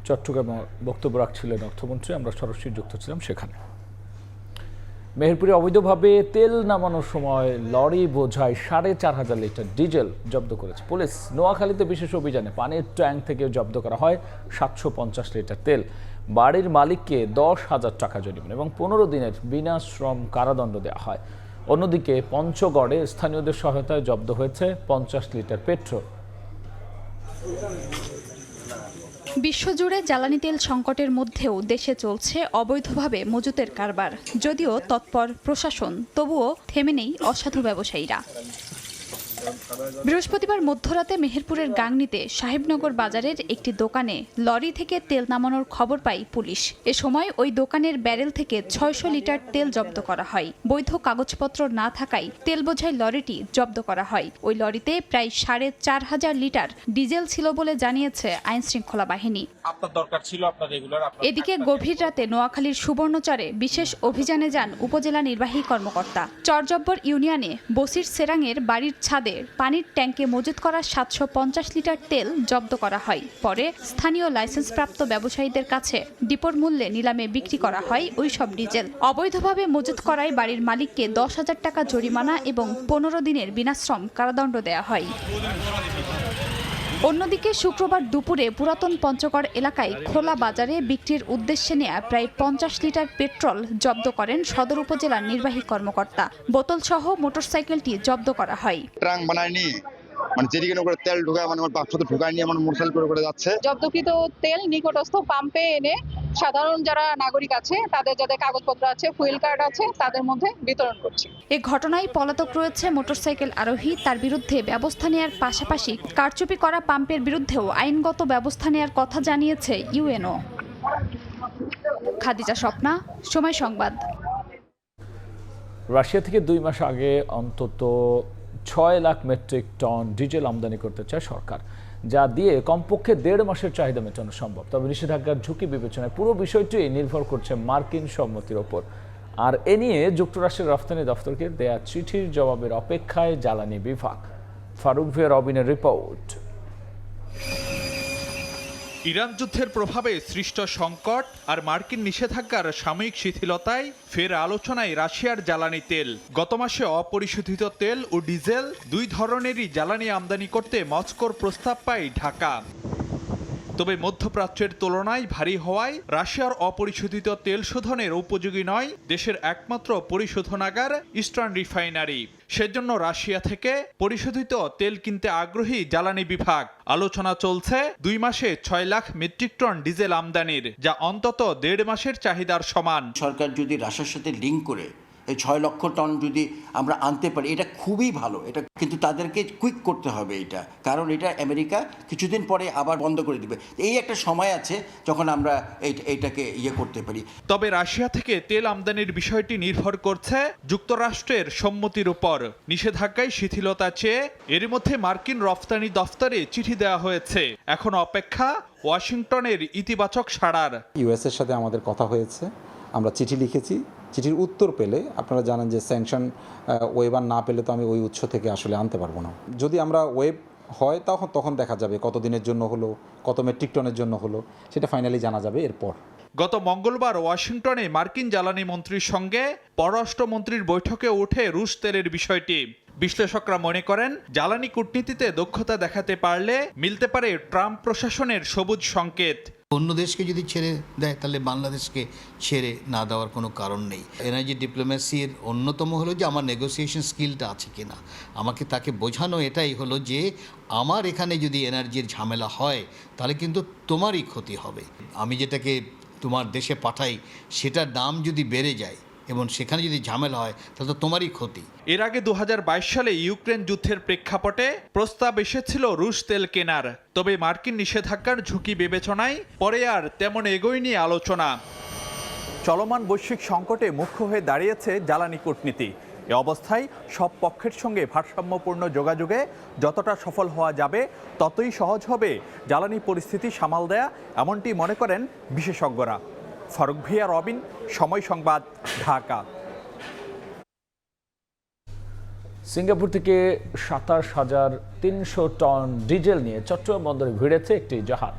চট্টগ্রামে বক্তব্য রাখছিলেন অর্থমন্ত্রী। আমরা সরাসরি যুক্ত ছিলাম সেখানে। মেহেরপুরে অবৈধভাবে তেল নামানোর সময় লরি বোঝায় 4,500 লিটার ডিজেল জব্দ করেছে পুলিশ। নোয়াখালীতে বিশেষ অভিযানে পানির ট্যাঙ্ক থেকে জব্দ করা হয় 750 লিটার তেল। বাড়ির মালিককে 10,000 টাকা জরিমানা এবং 15 দিনের বিনা শ্রম কারাদণ্ড দেওয়া হয়। অন্যদিকে পঞ্চগড়ে স্থানীয়দের সহায়তায় জব্দ হয়েছে 50 লিটার পেট্রোল। বিশ্বজুড়ে জ্বালানি তেল সংকটের মধ্যেও দেশে চলছে অবৈধভাবে মজুতের কারবার। যদিও তৎপর প্রশাসন, তবুও থেমে নেই অসাধু ব্যবসায়ীরা। বৃহস্পতিবার মধ্যরাতে মেহেরপুরের গাংনীতে সাহেবনগর বাজারের একটি দোকানে লরি থেকে তেল নামানোর খবর পায় পুলিশ। এ সময় ওই দোকানের ব্যারেল থেকে 600 লিটার তেল জব্দ করা হয়। বৈধ কাগজপত্র না থাকায় তেল বোঝাই লরিটি জব্দ করা হয়। ওই লরিতে প্রায় 4500 লিটার ডিজেল ছিল বলে জানিয়েছে আইন শৃঙ্খলা বাহিনী। এদিকে গভীর রাতে নোয়াখালীর সুবর্ণচরে বিশেষ অভিযানে যান উপজেলা নির্বাহী কর্মকর্তা। চরজব্বর ইউনিয়নে বসির সেরাঙের বাড়ির ছাদে পানির ট্যাঙ্কে মজুত করা 750 লিটার তেল জব্দ করা হয়। পরে স্থানীয় লাইসেন্সপ্রাপ্ত ব্যবসায়ীদের কাছে ডিপোর মূল্যে নিলামে বিক্রি করা হয় ওই সব ডিজেল। অবৈধভাবে মজুত করায় বাড়ির মালিককে 10,000 টাকা জরিমানা এবং 15 দিনের বিনাশ্রম কারাদণ্ড দেয়া হয়। অন্যদিকে শুক্রবার দুপুরে পুরাতন পঞ্চগড় এলাকায় খোলা বাজারে বিক্রির উদ্দেশ্যে নেয়া প্রায় 50 লিটার পেট্রোল জব্দ করেন সদর উপজেলার নির্বাহী কর্মকর্তা। বোতলসহ মোটরসাইকেলটি জব্দ করা হয়। ট্রাঙ্ক বানায়নি, মানে যেদিকে করে তেল ঢোকায়, মানে বাক্সতে ঢোকায় নিয়ে আমার মোটরসাইকেল করে যাচ্ছে। জব্দকৃত তেল নিকটস্থ পাম্পে এনে সাধারণ যারা নাগরিক আছে, তাদের যাদের কাগজপত্র আছে, ফুয়েল কার্ড আছে, তাদের মধ্যে বিতরণ করছে। এ ঘটনায় পলাতক রয়েছে মোটরসাইকেল আরোহী। তার বিরুদ্ধে ব্যবস্থা নেয়ার পাশাপাশি কারচুপি করা পাম্পের বিরুদ্ধেও আইনগত ব্যবস্থা নেয়ার কথা জানিয়েছে ইউএনও। খাদিজা স্বপ্না, সময় সংবাদ। রাশিয়া থেকে 2 মাস আগে অন্তত 6 লাখ মেট্রিক টন ডিজেল আমদানি করতে চায় সরকার, যা দিয়ে কমপক্ষে 1.5 মাসের চাহিদা মেটানো সম্ভব। তবে নিষেধাজ্ঞার ঝুঁকি বিবেচনায় পুরো বিষয়টি নির্ভর করছে মার্কিন সম্মতির ওপর। আর এ নিয়ে যুক্তরাষ্ট্রের রফতানি দফতরকে দেয়া চিঠির জবাবের অপেক্ষায় জ্বালানি বিভাগ। ফারুক ভিয়া রবিনের রিপোর্ট। ইরান যুদ্ধের প্রভাবে সৃষ্ট সংকট আর মার্কিন নিষেধাজ্ঞার সাময়িক শিথিলতায় ফের আলোচনায় রাশিয়ার জ্বালানি তেল। গত মাসে অপরিশোধিত তেল ও ডিজেল 2 ধরনেরই জ্বালানি আমদানি করতে মস্কোর প্রস্তাব পায় ঢাকা। তবে মধ্যপ্রাচ্যের তুলনায় ভারী হওয়ায় রাশিয়ার অপরিশোধিত তেল শোধনের উপযোগী নয় দেশের একমাত্র পরিশোধনাগার ইস্টার্ন রিফাইনারি। সেজন্য রাশিয়া থেকে পরিশোধিত তেল কিনতে আগ্রহী জ্বালানি বিভাগ। আলোচনা চলছে 2 মাসে 6 লাখ মেট্রিক টন ডিজেল আমদানির, যা অন্তত 1.5 মাসের চাহিদার সমান। সরকার যদি রাশিয়ার সাথে লিঙ্ক করে এই 6 লক্ষ টন যদি আমরা আনতে পারি, এটা খুবই ভালো। এটা কিন্তু তাদেরকে কুইক করতে হবে এটা, কারণ এটা আমেরিকা কিছুদিন পরে আবার বন্ধ করে দিবে। এই একটা সময় আছে যখন আমরা এইটাকে করতে পারি। তবে রাশিয়া থেকে তেল আমদানির বিষয়টি নির্ভর করছে যুক্তরাষ্ট্রের সম্মতির উপর। নিষেধাজ্ঞায় শিথিলতা চেয়ে এর মধ্যে মার্কিন রফতানি দফতরে চিঠি দেওয়া হয়েছে। এখন অপেক্ষা ওয়াশিংটনের ইতিবাচক সাড়ার। ইউএসের সাথে আমাদের কথা হয়েছে, আমরা চিঠি লিখেছি। চিঠির উত্তর পেলে, আপনারা জানেন যে স্যাংশন ওয়েবার না পেলে তো আমি ওই উৎস থেকে আসলে আনতে পারবো না। যদি আমরা ওয়েব হয় তখন দেখা যাবে কত দিনের জন্য হলো, কত মেট্রিক টনের জন্য হলো, সেটা ফাইনালি জানা যাবে এরপর। গত মঙ্গলবার ওয়াশিংটনে মার্কিন জ্বালানি মন্ত্রীর সঙ্গে পররাষ্ট্রমন্ত্রীর বৈঠকে ওঠে রুশ তেলের বিষয়টি। বিশ্লেষকরা মনে করেন জ্বালানি কূটনীতিতে দক্ষতা দেখাতে পারলে মিলতে পারে ট্রাম্প প্রশাসনের সবুজ সংকেত। অন্য দেশকে যদি ছেড়ে দেয় তাহলে বাংলাদেশকে ছেড়ে না দেওয়ার কোনো কারণ নেই। এনার্জি ডিপ্লোম্যাসির অন্যতম হলো যে আমার নেগোসিয়েশন স্কিলটা আছে কিনা। আমাকে তাকে বোঝানো এটাই হলো যে আমার এখানে যদি এনার্জির ঝামেলা হয় তাহলে কিন্তু তোমারই ক্ষতি হবে। আমি যেটাকে তোমার দেশে পাঠাই সেটার দাম যদি বেড়ে যায় এবং সেখানে যদি ঝামেলা হয় তাহলে তো তোমারই ক্ষতি। এর আগে 2022 সালে ইউক্রেন যুদ্ধের প্রেক্ষাপটে প্রস্তাব এসেছিল রুশ তেল কেনার। তবে মার্কিন নিষেধাজ্ঞার ঝুঁকি বিবেচনায় পরে আর তেমন এগোয়নি আলোচনা। চলমান বৈশ্বিক সংকটে মুখ্য হয়ে দাঁড়িয়েছে জ্বালানি কূটনীতি। এ অবস্থায় সব পক্ষের সঙ্গে ভারসাম্যপূর্ণ যোগাযোগে যতটা সফল হওয়া যাবে ততই সহজ হবে জ্বালানি পরিস্থিতি সামাল দেয়া, এমনটি মনে করেন বিশেষজ্ঞরা। ফারুক ভিয়া রবিন, সময় সংবাদ, ঢাকা। সিঙ্গাপুর থেকে 27,300 টন ডিজেল নিয়ে চট্টগ্রাম বন্দরে ভিড়েছে একটি জাহাজ।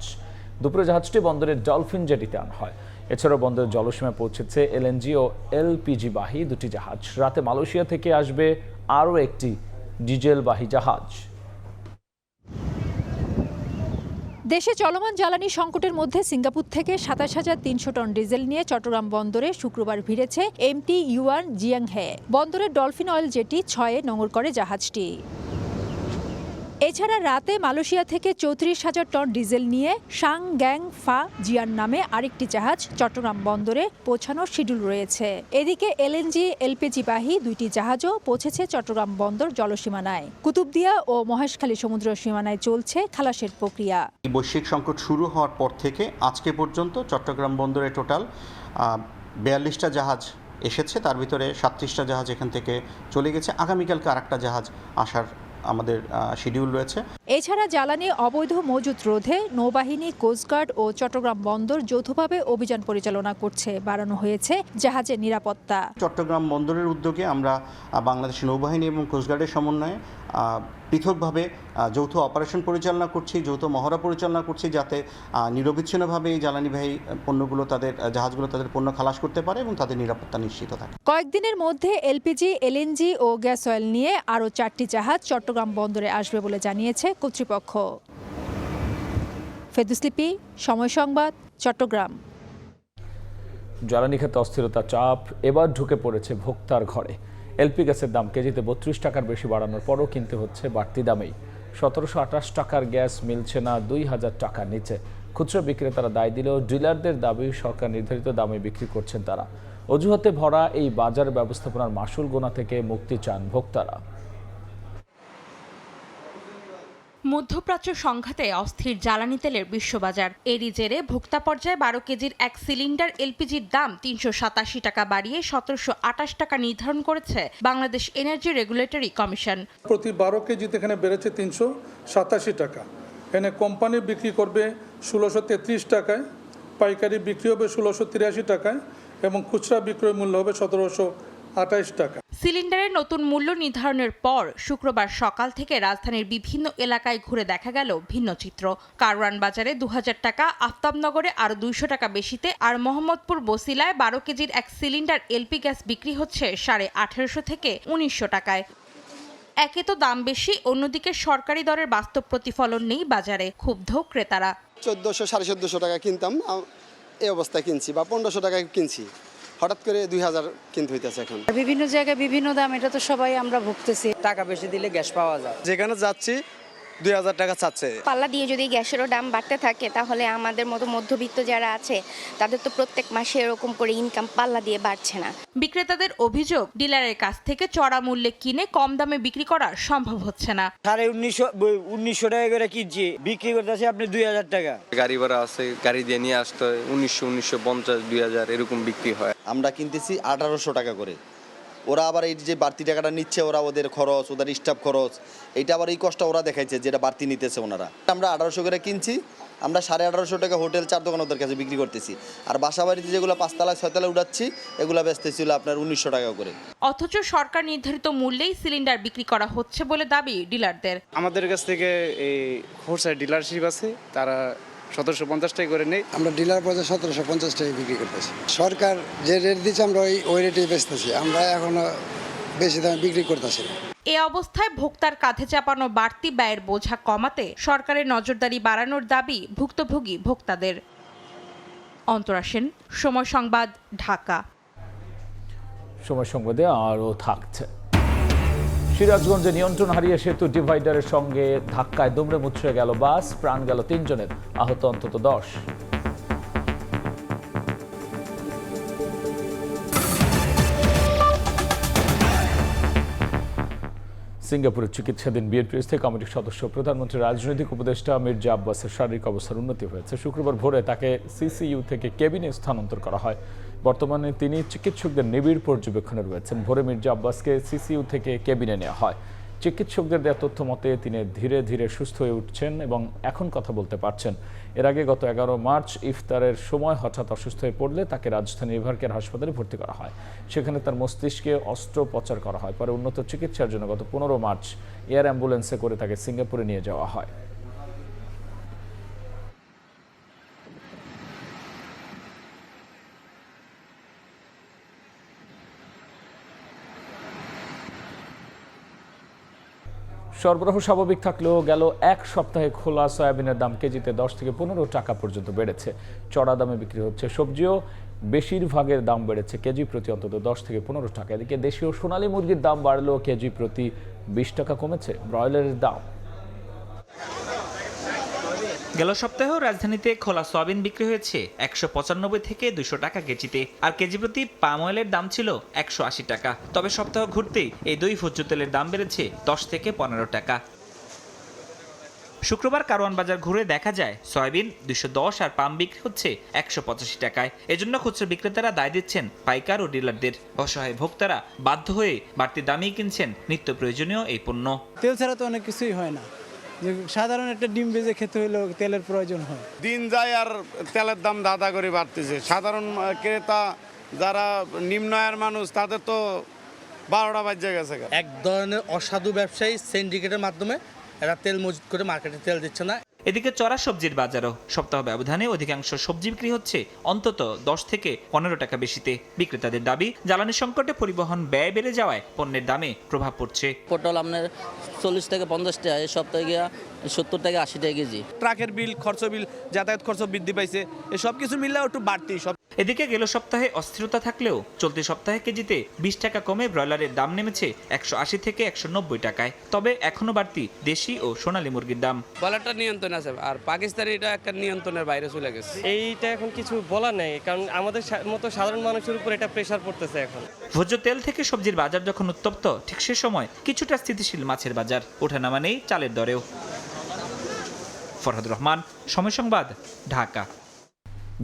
দুপুরে জাহাজটি বন্দরের ডলফিন জেটিতে আনা হয়। এছাড়াও বন্দরের জলসীমায় পৌঁছেছে এলএনজি ও এলপিজি বাহী 2টি জাহাজ। রাতে মালয়েশিয়া থেকে আসবে আরও একটি ডিজেলবাহী জাহাজ। দেশে চলমান জ্বালানি সংকটের মধ্যে সিঙ্গাপুর থেকে ২৭,৩০০ টন ডিজেল নিয়ে চট্টগ্রাম বন্দরে শুক্রবার ভিড়েছে MT ইউয়ান জিয়াংহে। বন্দরের ডলফিন অয়েল জেটি ৬-এ নোঙর করে জাহাজটি। এছাড়া রাতে মালয়েশিয়া থেকে ৩৪,০০০ টন ডিজেল নিয়ে সাং গ্যাং ফা জিয়ান নামে আরেকটি জাহাজ চট্টগ্রাম বন্দরে পৌঁছানোর শিডিউল রয়েছে। এদিকে LNG LPG বাহী দুইটি জাহাজও পৌঁছেছে চট্টগ্রাম বন্দর জলসীমানায়। কুতুবদিয়া ও মহেশখালী সমুদ্র সীমানায় চলছে খালাসের প্রক্রিয়া। বৈশ্বিক সংকট শুরু হওয়ার পর থেকে আজকে পর্যন্ত চট্টগ্রাম বন্দরে টোটাল ৪২টা জাহাজ এসেছে, তার ভিতরে ৩৭টা জাহাজ এখান থেকে চলে গেছে। আগামীকালকে আরেকটা জাহাজ আসার আমাদের শিডিউল রয়েছে। এছাড়া জ্বালানি অবৈধ মজুত রোধে নৌবাহিনী, কোস্টগার্ড ও চট্টগ্রাম বন্দর যৌথভাবে অভিযান পরিচালনা করছে। বাড়ানো হয়েছে জাহাজের নিরাপত্তা। চট্টগ্রাম বন্দরের উদ্যোগে আমরা বাংলাদেশ নৌবাহিনী এবং কোস্টগার্ডের সমন্বয়ে পৃথকভাবে যৌথ অপারেশন পরিচালনা করছি, যৌথ মহড়া পরিচালনা করছি, যাতে নিরবিচ্ছিন্নভাবে এই জ্বালানিবাহী পণ্যগুলো জাহাজগুলো তাদের পণ্য খালাস করতে পারে এবং তাদের নিরাপত্তা নিশ্চিত থাকে। কয়েকদিনের মধ্যে LPG, LNG ও গ্যাস অয়েল নিয়ে আরও 4টি জাহাজ চট্টগ্রাম বন্দরে আসবে বলে জানিয়েছে কর্তৃপক্ষ। ফেদুসলিপি, সময় সংবাদ, চট্টগ্রাম। জ্বালানি খাতে অস্থিরতা চাপ এবার ঢুকে পড়েছে ভোক্তার ঘরে। এলপি গ্যাসের দাম কেজিতে ৩২ টাকার বেশি বাড়ানোর পরও কিনতে হচ্ছে বাড়তি দামেই। ১৭২৮ টাকার গ্যাস মিলছে না ২,০০০ টাকার নিচে। খুচরা বিক্রেতারা দায় দিলেও ডিলারদের দাবি সরকার নির্ধারিত দামে বিক্রি করছেন তারা। অজুহাতে ভরা এই বাজার ব্যবস্থাপনার মাসুল গোনা থেকে মুক্তি চান ভোক্তারা। মধ্যপ্রাচ্য সংঘাতে অস্থির জ্বালানি তেলের বিশ্ববাজার। এরই জেরে ভোক্তা পর্যায়ে ১২ কেজির এক সিলিন্ডার LPGর দাম ৩৮৭ টাকা বাড়িয়ে ১৭২৮ টাকা নির্ধারণ করেছে বাংলাদেশ এনার্জি রেগুলেটরি কমিশন। প্রতি ১২ কেজিতে এখানে বেড়েছে ৩৮৭ টাকা। এখানে কোম্পানি বিক্রি করবে ১৬৩৩ টাকায়, পাইকারি বিক্রি হবে ১৬৮৩ টাকায় এবং খুচরা বিক্রয় মূল্য হবে ১৭২৮ টাকা। সিলিন্ডারের নতুন মূল্য নির্ধারণের পর শুক্রবার সকাল থেকে রাজধানীর বিভিন্ন এলাকায় ঘুরে দেখা গেল ভিন্ন চিত্র। কারওয়ান বাজারে ২,০০০ টাকা, আফতাবনগরে আরও ২০০ টাকা বেশিতে, আর মোহাম্মদপুর বসিলায় 12 কেজির এক সিলিন্ডার LP গ্যাস বিক্রি হচ্ছে ১৮৫০ থেকে ১৯০০ টাকায়। একে তো দাম বেশি, অন্যদিকে সরকারি দরের বাস্তব প্রতিফলন নেই বাজারে। ক্ষুব্ধ ক্রেতারা। ১৪০০ ১৪৫০ টাকা কিনতাম, এই অবস্থায় কিনছি, বা ১৫০০ টাকায় কিনছি, হঠাৎ করে ২,০০০ কিনতে হইতেছে এখন। বিভিন্ন জায়গায় বিভিন্ন দাম, এটা তো সবাই আমরা ভুগতেছি। টাকা বেশি দিলে গ্যাস পাওয়া যায়। যেখানে যাচ্ছি ২,০০০ টাকা চাচ্ছে। পাল্লা দিয়ে যদি গ্যাসেরও দাম বাড়তে থাকে তাহলে আমাদের মতো মধ্যবিত্ত যারা আছে তাদের তো প্রত্যেক মাসে এরকম করে ইনকাম পাল্লা দিয়ে বাড়ছে না। বিক্রেতাদের অভিযোগ, ডিলারের কাছ থেকে চড়া মূল্যে কিনে কম দামে বিক্রি করা সম্ভব হচ্ছে না। ১৯০০ টাকা করে কিনছি, বিক্রি করতেছি আপনি ২,০০০ টাকা। গাড়ি ভাড়া আছে, গাড়ি দিয়ে নিয়ে আসতে হয়, ১৯০০, ১৯৫০, ২,০০০ এরকম বিক্রি হয়। আমরা কিনতেছি ১৮০০ টাকা করে। ওরা আবার এই যে বাড়তি টাকাটা নিচ্ছে, ওরা ওদের খরচ, ওদের স্টাফ খরচ, এইটা আবার এই কষ্ট ওরা দেখাইছে যেটা বাড়তি নিতেছে ওনারা। আমরা ১৮০০ করে কিনছি, আমরা ১৮৫০ টাকা হোটেল, 4 দোকান ওদের কাছে বিক্রি করতেছি। আর বাসা বাড়িতে যেগুলো ৫ তলায় ৬ তলায় উঠাচ্ছি, এগুলো বেচতেছিল আপনার ১৯০০ টাকা করে। অথচ সরকার নির্ধারিত মূল্যেই সিলিন্ডার বিক্রি করা হচ্ছে বলে দাবি ডিলারদের। আমাদের কাছ থেকে এই হোলসেল ডিলারশিপ আছে, তারা ১৭৫০ টাকা করে নেই। আমরা ডিলার পর্যায়ে ১৭৫০ টাকা বিক্রি করতেছি। সরকার যে রেট দিচ্ছে আমরা ওই রেটেই বেচতেছি, আমরা এখনো বেশি দামে বিক্রি করতেছি না। এ অবস্থায় ভোক্তার কাঁধে চাপানো বাড়তি ব্যয়ের বোঝা কমাতে সরকারের নজরদারি বাড়ানোর দাবি ভুক্তভোগী ভোক্তাদের। অন্তরা সেন, সময় সংবাদ, ঢাকা। সময় সংবাদে আরও থাকছে। সিরাজগঞ্জে নিয়ন্ত্রণ হারিয়ে সেতু ডিভাইডারের সঙ্গে ধাক্কায় দুমড়ে মুচড়ে গেল বাস, প্রাণ গেল ৩ জনের, আহত অন্তত ১০। সিঙ্গাপুরের চিকিৎসাধীন বিএনপির স্থায়ী কমিটির সদস্য প্রধানমন্ত্রীর রাজনৈতিক উপদেষ্টা মির্জা আব্বাসের শারীরিক অবস্থার উন্নতি হয়েছে। শুক্রবার ভোরে তাকে সিসিইউ থেকে কেবিনে স্থানান্তর করা হয়। বর্তমানে তিনি চিকিৎসকদের নিবিড় পর্যবেক্ষণে রয়েছেন। ভোরে মির্জা আব্বাসকে সিসিইউ থেকে কেবিনে নেওয়া হয়। চিকিৎসকদের দেওয়া তথ্য মতে তিনি ধীরে ধীরে সুস্থ হয়ে উঠছেন এবং এখন কথা বলতে পারছেন। এর আগে গত ১১ মার্চ ইফতারের সময় হঠাৎ অসুস্থ হয়ে পড়লে তাকে রাজধানী এভারকেয়ার হাসপাতালে ভর্তি করা হয়। সেখানে তার মস্তিষ্কে অস্ত্রোপচার করা হয়। পরে উন্নত চিকিৎসার জন্য গত ১৫ মার্চ এয়ার অ্যাম্বুলেন্সে করে তাকে সিঙ্গাপুরে নিয়ে যাওয়া হয়। সরবরাহ স্বাভাবিক থাকলেও গেল এক সপ্তাহে খোলা সয়াবিনের দাম কেজিতে 10 থেকে 15 টাকা পর্যন্ত বেড়েছে। চড়া দামে বিক্রি হচ্ছে সবজিও বেশিরভাগের দাম বেড়েছে কেজি প্রতি অন্তত 10 থেকে 15 টাকা। এদিকে দেশীয় সোনালী মুরগির দাম বাড়লেও কেজি প্রতি 20 টাকা কমেছে ব্রয়লারের দাম। গেল সপ্তাহেও রাজধানীতে খোলা সয়াবিন বিক্রি হয়েছে 195 থেকে 200 টাকা কেজিতে, আর কেজি প্রতি পাম অয়েলের দাম ছিল 180 টাকা। তবে সপ্তাহ ঘুরতেই এই দুই ভোজ্য তেলের দাম বেড়েছে 10 থেকে 15 টাকা। শুক্রবার কারওয়ান বাজার ঘুরে দেখা যায় সয়াবিন 210 আর পাম বিক্রি হচ্ছে 185 টাকায়। এজন্য খুচরা বিক্রেতারা দায় দিচ্ছেন পাইকার ও ডিলারদের। অসহায় ভোক্তারা বাধ্য হয়ে বাড়তি দামেই কিনছেন নিত্য প্রয়োজনীয় এই পণ্য। তেল ছাড়া তো অনেক কিছুই হয় না, যে সাধারণ একটা ডিম ভেজে খেতে হলেও তেলের প্রয়োজন হয়। দিন যায় আর তেলের দাম দাদা করে বাড়তেছে। সাধারণ ক্রেতা যারা নিম্ন আয়ের মানুষ তাদের তো 12টা বাজে গেছে। এক ধরনের অসাধু ব্যবসায়ী সিন্ডিকেটের মাধ্যমে এরা তেল মজুত করে মার্কেটে তেল দিচ্ছে না। এদিকে চড়া সবজির বাজারও সপ্তাহ ব্যবধানে অধিকাংশ সবজি বিক্রি হচ্ছে অন্তত 10 থেকে 15 টাকা বেশিতে। বিক্রেতাদের দাবি, জ্বালানি সংকটে পরিবহন ব্যয় বেড়ে যাওয়ায় পণ্যের দামে প্রভাব পড়ছে। পটল আপনার 40 থেকে 50 টাকা, এই সপ্তাহে গিয়া 70 থেকে 80 টাকা কেজি। ট্রাকের বিল, খরচ বিল, যাতায়াত খরচ বৃদ্ধি পাইছে, এই সব কিছু মিললেও একটু বাড়তি। এদিকে গেল সপ্তাহে অস্থিরতা থাকলেও চলতি সপ্তাহে কেজিতে 20 টাকা কমে ব্রয়লারের দাম নেমেছে 180 থেকে 190 টাকায়। তবে এখনো বাড়তি দেশি ও সোনালী মুরগির দাম। ব্রয়লারটা নিয়ন্ত্রণ আছে, আর পাকিস্তানি এটা একটা নিয়ন্ত্রণের বাইরে চলে গেছে। এইটা এখন কিছু বলা নেই, কারণ আমাদের মতো সাধারণ মানুষের উপর এটা প্রেসার পড়তেছে এখন। ভোজ্য তেল থেকে সবজির বাজার যখন উত্তপ্ত, ঠিক সে সময় কিছুটা স্থিতিশীল মাছের বাজার। ওঠানামা নেই চালের দরেও। ফরহাদ রহমান, সময় সংবাদ, ঢাকা।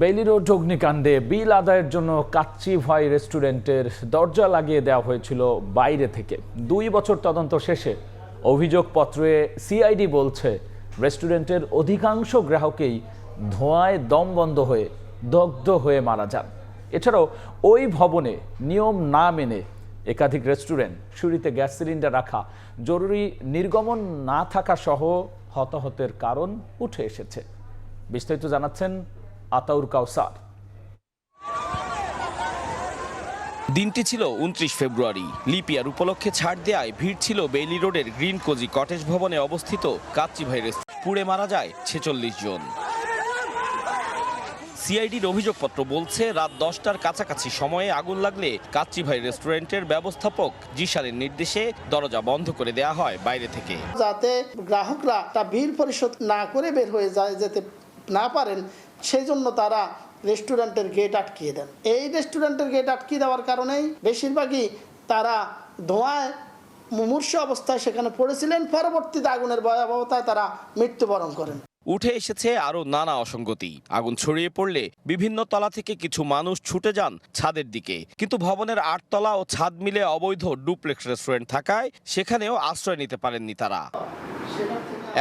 বেইলি রোড অগ্নিকাণ্ডে বিল আদায়ের জন্য কাচ্চি ভাই রেস্টুরেন্টের দরজা লাগিয়ে দেওয়া হয়েছিল বাইরে থেকে। 2 বছর তদন্ত শেষে অভিযোগপত্রে সিআইডি বলছে রেস্টুরেন্টের অধিকাংশ গ্রাহকই ধোঁয়ায় দম বন্ধ হয়ে দগ্ধ হয়ে মারা যান। এছাড়াও ওই ভবনে নিয়ম না মেনে একাধিক রেস্টুরেন্ট সিঁড়িতে গ্যাস সিলিন্ডার রাখা, জরুরি নির্গমন না থাকা সহ হতাহতের কারণ উঠে এসেছে। বিস্তারিত জানাচ্ছেন আতাউর কাউসার। দিনটি ছিল 29 ফেব্রুয়ারি। লিপিয়ার উপলক্ষে ছাড় দেয়ায় ভিড় ছিল বেইলি রোডের গ্রিন কোজি কটেজ ভবনে অবস্থিত কাচ্চি ভাই রেস্টুরেন্ট। পুড়ে মারা যায় 46 জন। সিআইডির অভিযোগপত্র বলছে রাত 10টার কাছাকাছি সময়ে আগুন লাগলে কাচ্চি ভাই রেস্টুরেন্টের ব্যবস্থাপক জিশানের নির্দেশে দরজা বন্ধ করে দেয়া হয় বাইরে থেকে, যাতে গ্রাহকরা তা বিল পরিশোধ না করে বের হয়ে যেতে না পারেন, সেই জন্য তারা রেস্টুরেন্টের গেট আটকিয়ে দেন। এই রেস্টুরেন্টের গেট আটকিয়ে দেওয়ার কারণেই বেশিরভাগই তারা ধোঁয়ায় মুমূর্ষ অবস্থায় সেখানে পড়েছিলেন। পরবর্তীতে আগুনের ভয়াবহতায় তারা মৃত্যুবরণ করেন। উঠে এসেছে আরো নানা অসঙ্গতি। আগুন ছড়িয়ে পড়লে বিভিন্ন তলা থেকে কিছু মানুষ ছুটে যান ছাদের দিকে, কিন্তু ভবনের 8 তলা ও ছাদ মিলে অবৈধ ডুপ্লেক্স রেস্টুরেন্ট থাকায় সেখানেও আশ্রয় নিতে পারেননি তারা।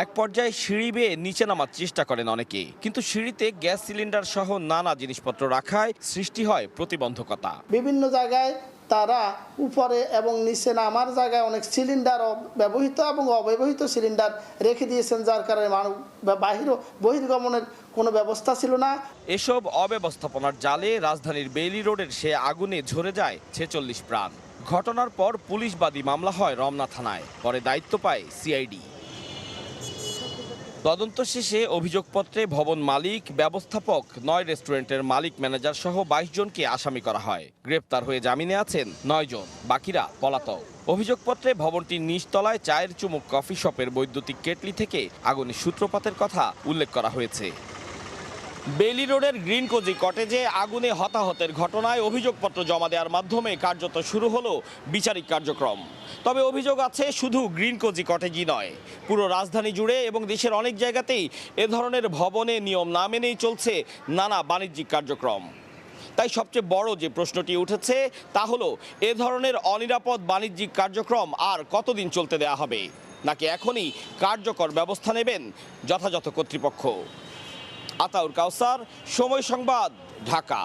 এক পর্যায়ে সিঁড়ি বেয়ে নিচে নামার চেষ্টা করেন অনেকে, কিন্তু সিঁড়িতে গ্যাস সিলিন্ডার সহ নানা জিনিসপত্র রাখায় সৃষ্টি হয় প্রতিবন্ধকতা। বিভিন্ন জায়গায় তারা উপরে এবং নিচে নামার জায়গায় অনেক সিলিন্ডার, ব্যবহৃত এবং অব্যবহৃত সিলিন্ডার রেখে দিয়েছেন, যার কারণে বহির্গমনের কোনো ব্যবস্থা ছিল না। এসব অব্যবস্থাপনার জালে রাজধানীর বেইলি রোডের সে আগুনে ঝরে যায় 46 প্রাণ। ঘটনার পর পুলিশবাদী মামলা হয় রমনা থানায়, পরে দায়িত্ব পায় সিআইডি। তদন্ত শেষে অভিযোগপত্রে ভবন মালিক, ব্যবস্থাপক, 9 রেস্টুরেন্টের মালিক, ম্যানেজার সহ 22 জনকে আসামি করা হয়। গ্রেপ্তার হয়ে জামিনে আছেন 9 জন, বাকিরা পলাতক। অভিযোগপত্রে ভবনটির নিচতলায় চায়ের চুমুক কফি শপের বৈদ্যুতিক কেটলি থেকে আগুনের সূত্রপাতের কথা উল্লেখ করা হয়েছে। বেইলি রোডের গ্রিন কোজি কটেজে আগুনে হতাহতের ঘটনায় অভিযোগপত্র জমা দেওয়ার মাধ্যমে কার্যত শুরু হলো বিচারিক কার্যক্রম। তবে অভিযোগ আছে শুধু গ্রিন কোজি কটেজই নয়, পুরো রাজধানী জুড়ে এবং দেশের অনেক জায়গাতেই এ ধরনের ভবনে নিয়ম না মেনেই চলছে নানা বাণিজ্যিক কার্যক্রম। তাই সবচেয়ে বড় যে প্রশ্নটি উঠেছে তা হলো এ ধরনের অনিরাপদ বাণিজ্যিক কার্যক্রম আর কতদিন চলতে দেয়া হবে, নাকি এখনই কার্যকর ব্যবস্থা নেবেন যথাযথ কর্তৃপক্ষ। আতাউর কাউসার, সময় সংবাদ, ঢাকা।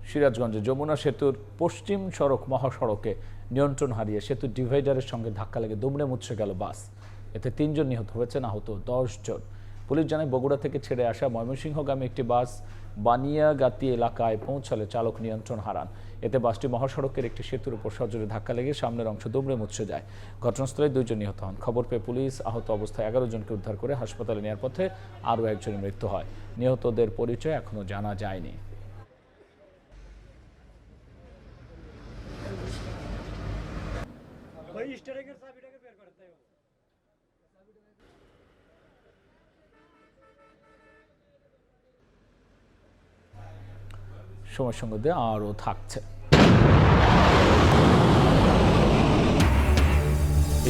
সিরাজগঞ্জে যমুনা সেতুর পশ্চিম সড়ক মহাসড়কে নিয়ন্ত্রণ হারিয়ে সেতুর ডিভাইডারের সঙ্গে ধাক্কা লেগে দুমড়ে মুচড়ে গেল বাস। এতে 3 জন নিহত হয়েছেন, আহত 10 জন। পুলিশ জানায় বগুড়া থেকে ছেড়ে আসা ময়মনসিংহগামী একটি বাস বানিয়াগাতি এলাকায় পৌঁছালে চালক নিয়ন্ত্রণ হারান। এতে বাসটি মহাসড়কের একটি সেতুর উপর সজোরে ধাক্কা লেগে সামনের অংশ দুমড়ে মুচড়ে যায়। ঘটনাস্থলে 2 জন নিহত হন। খবর পেয়ে পুলিশ আহত অবস্থায় 11 জনকে উদ্ধার করে হাসপাতালে নেওয়ার পথে আরও একজনের মৃত্যু হয়। নিহতদের পরিচয় এখনো জানা যায়নি। সময় সঙ্গে আরও থাকছে।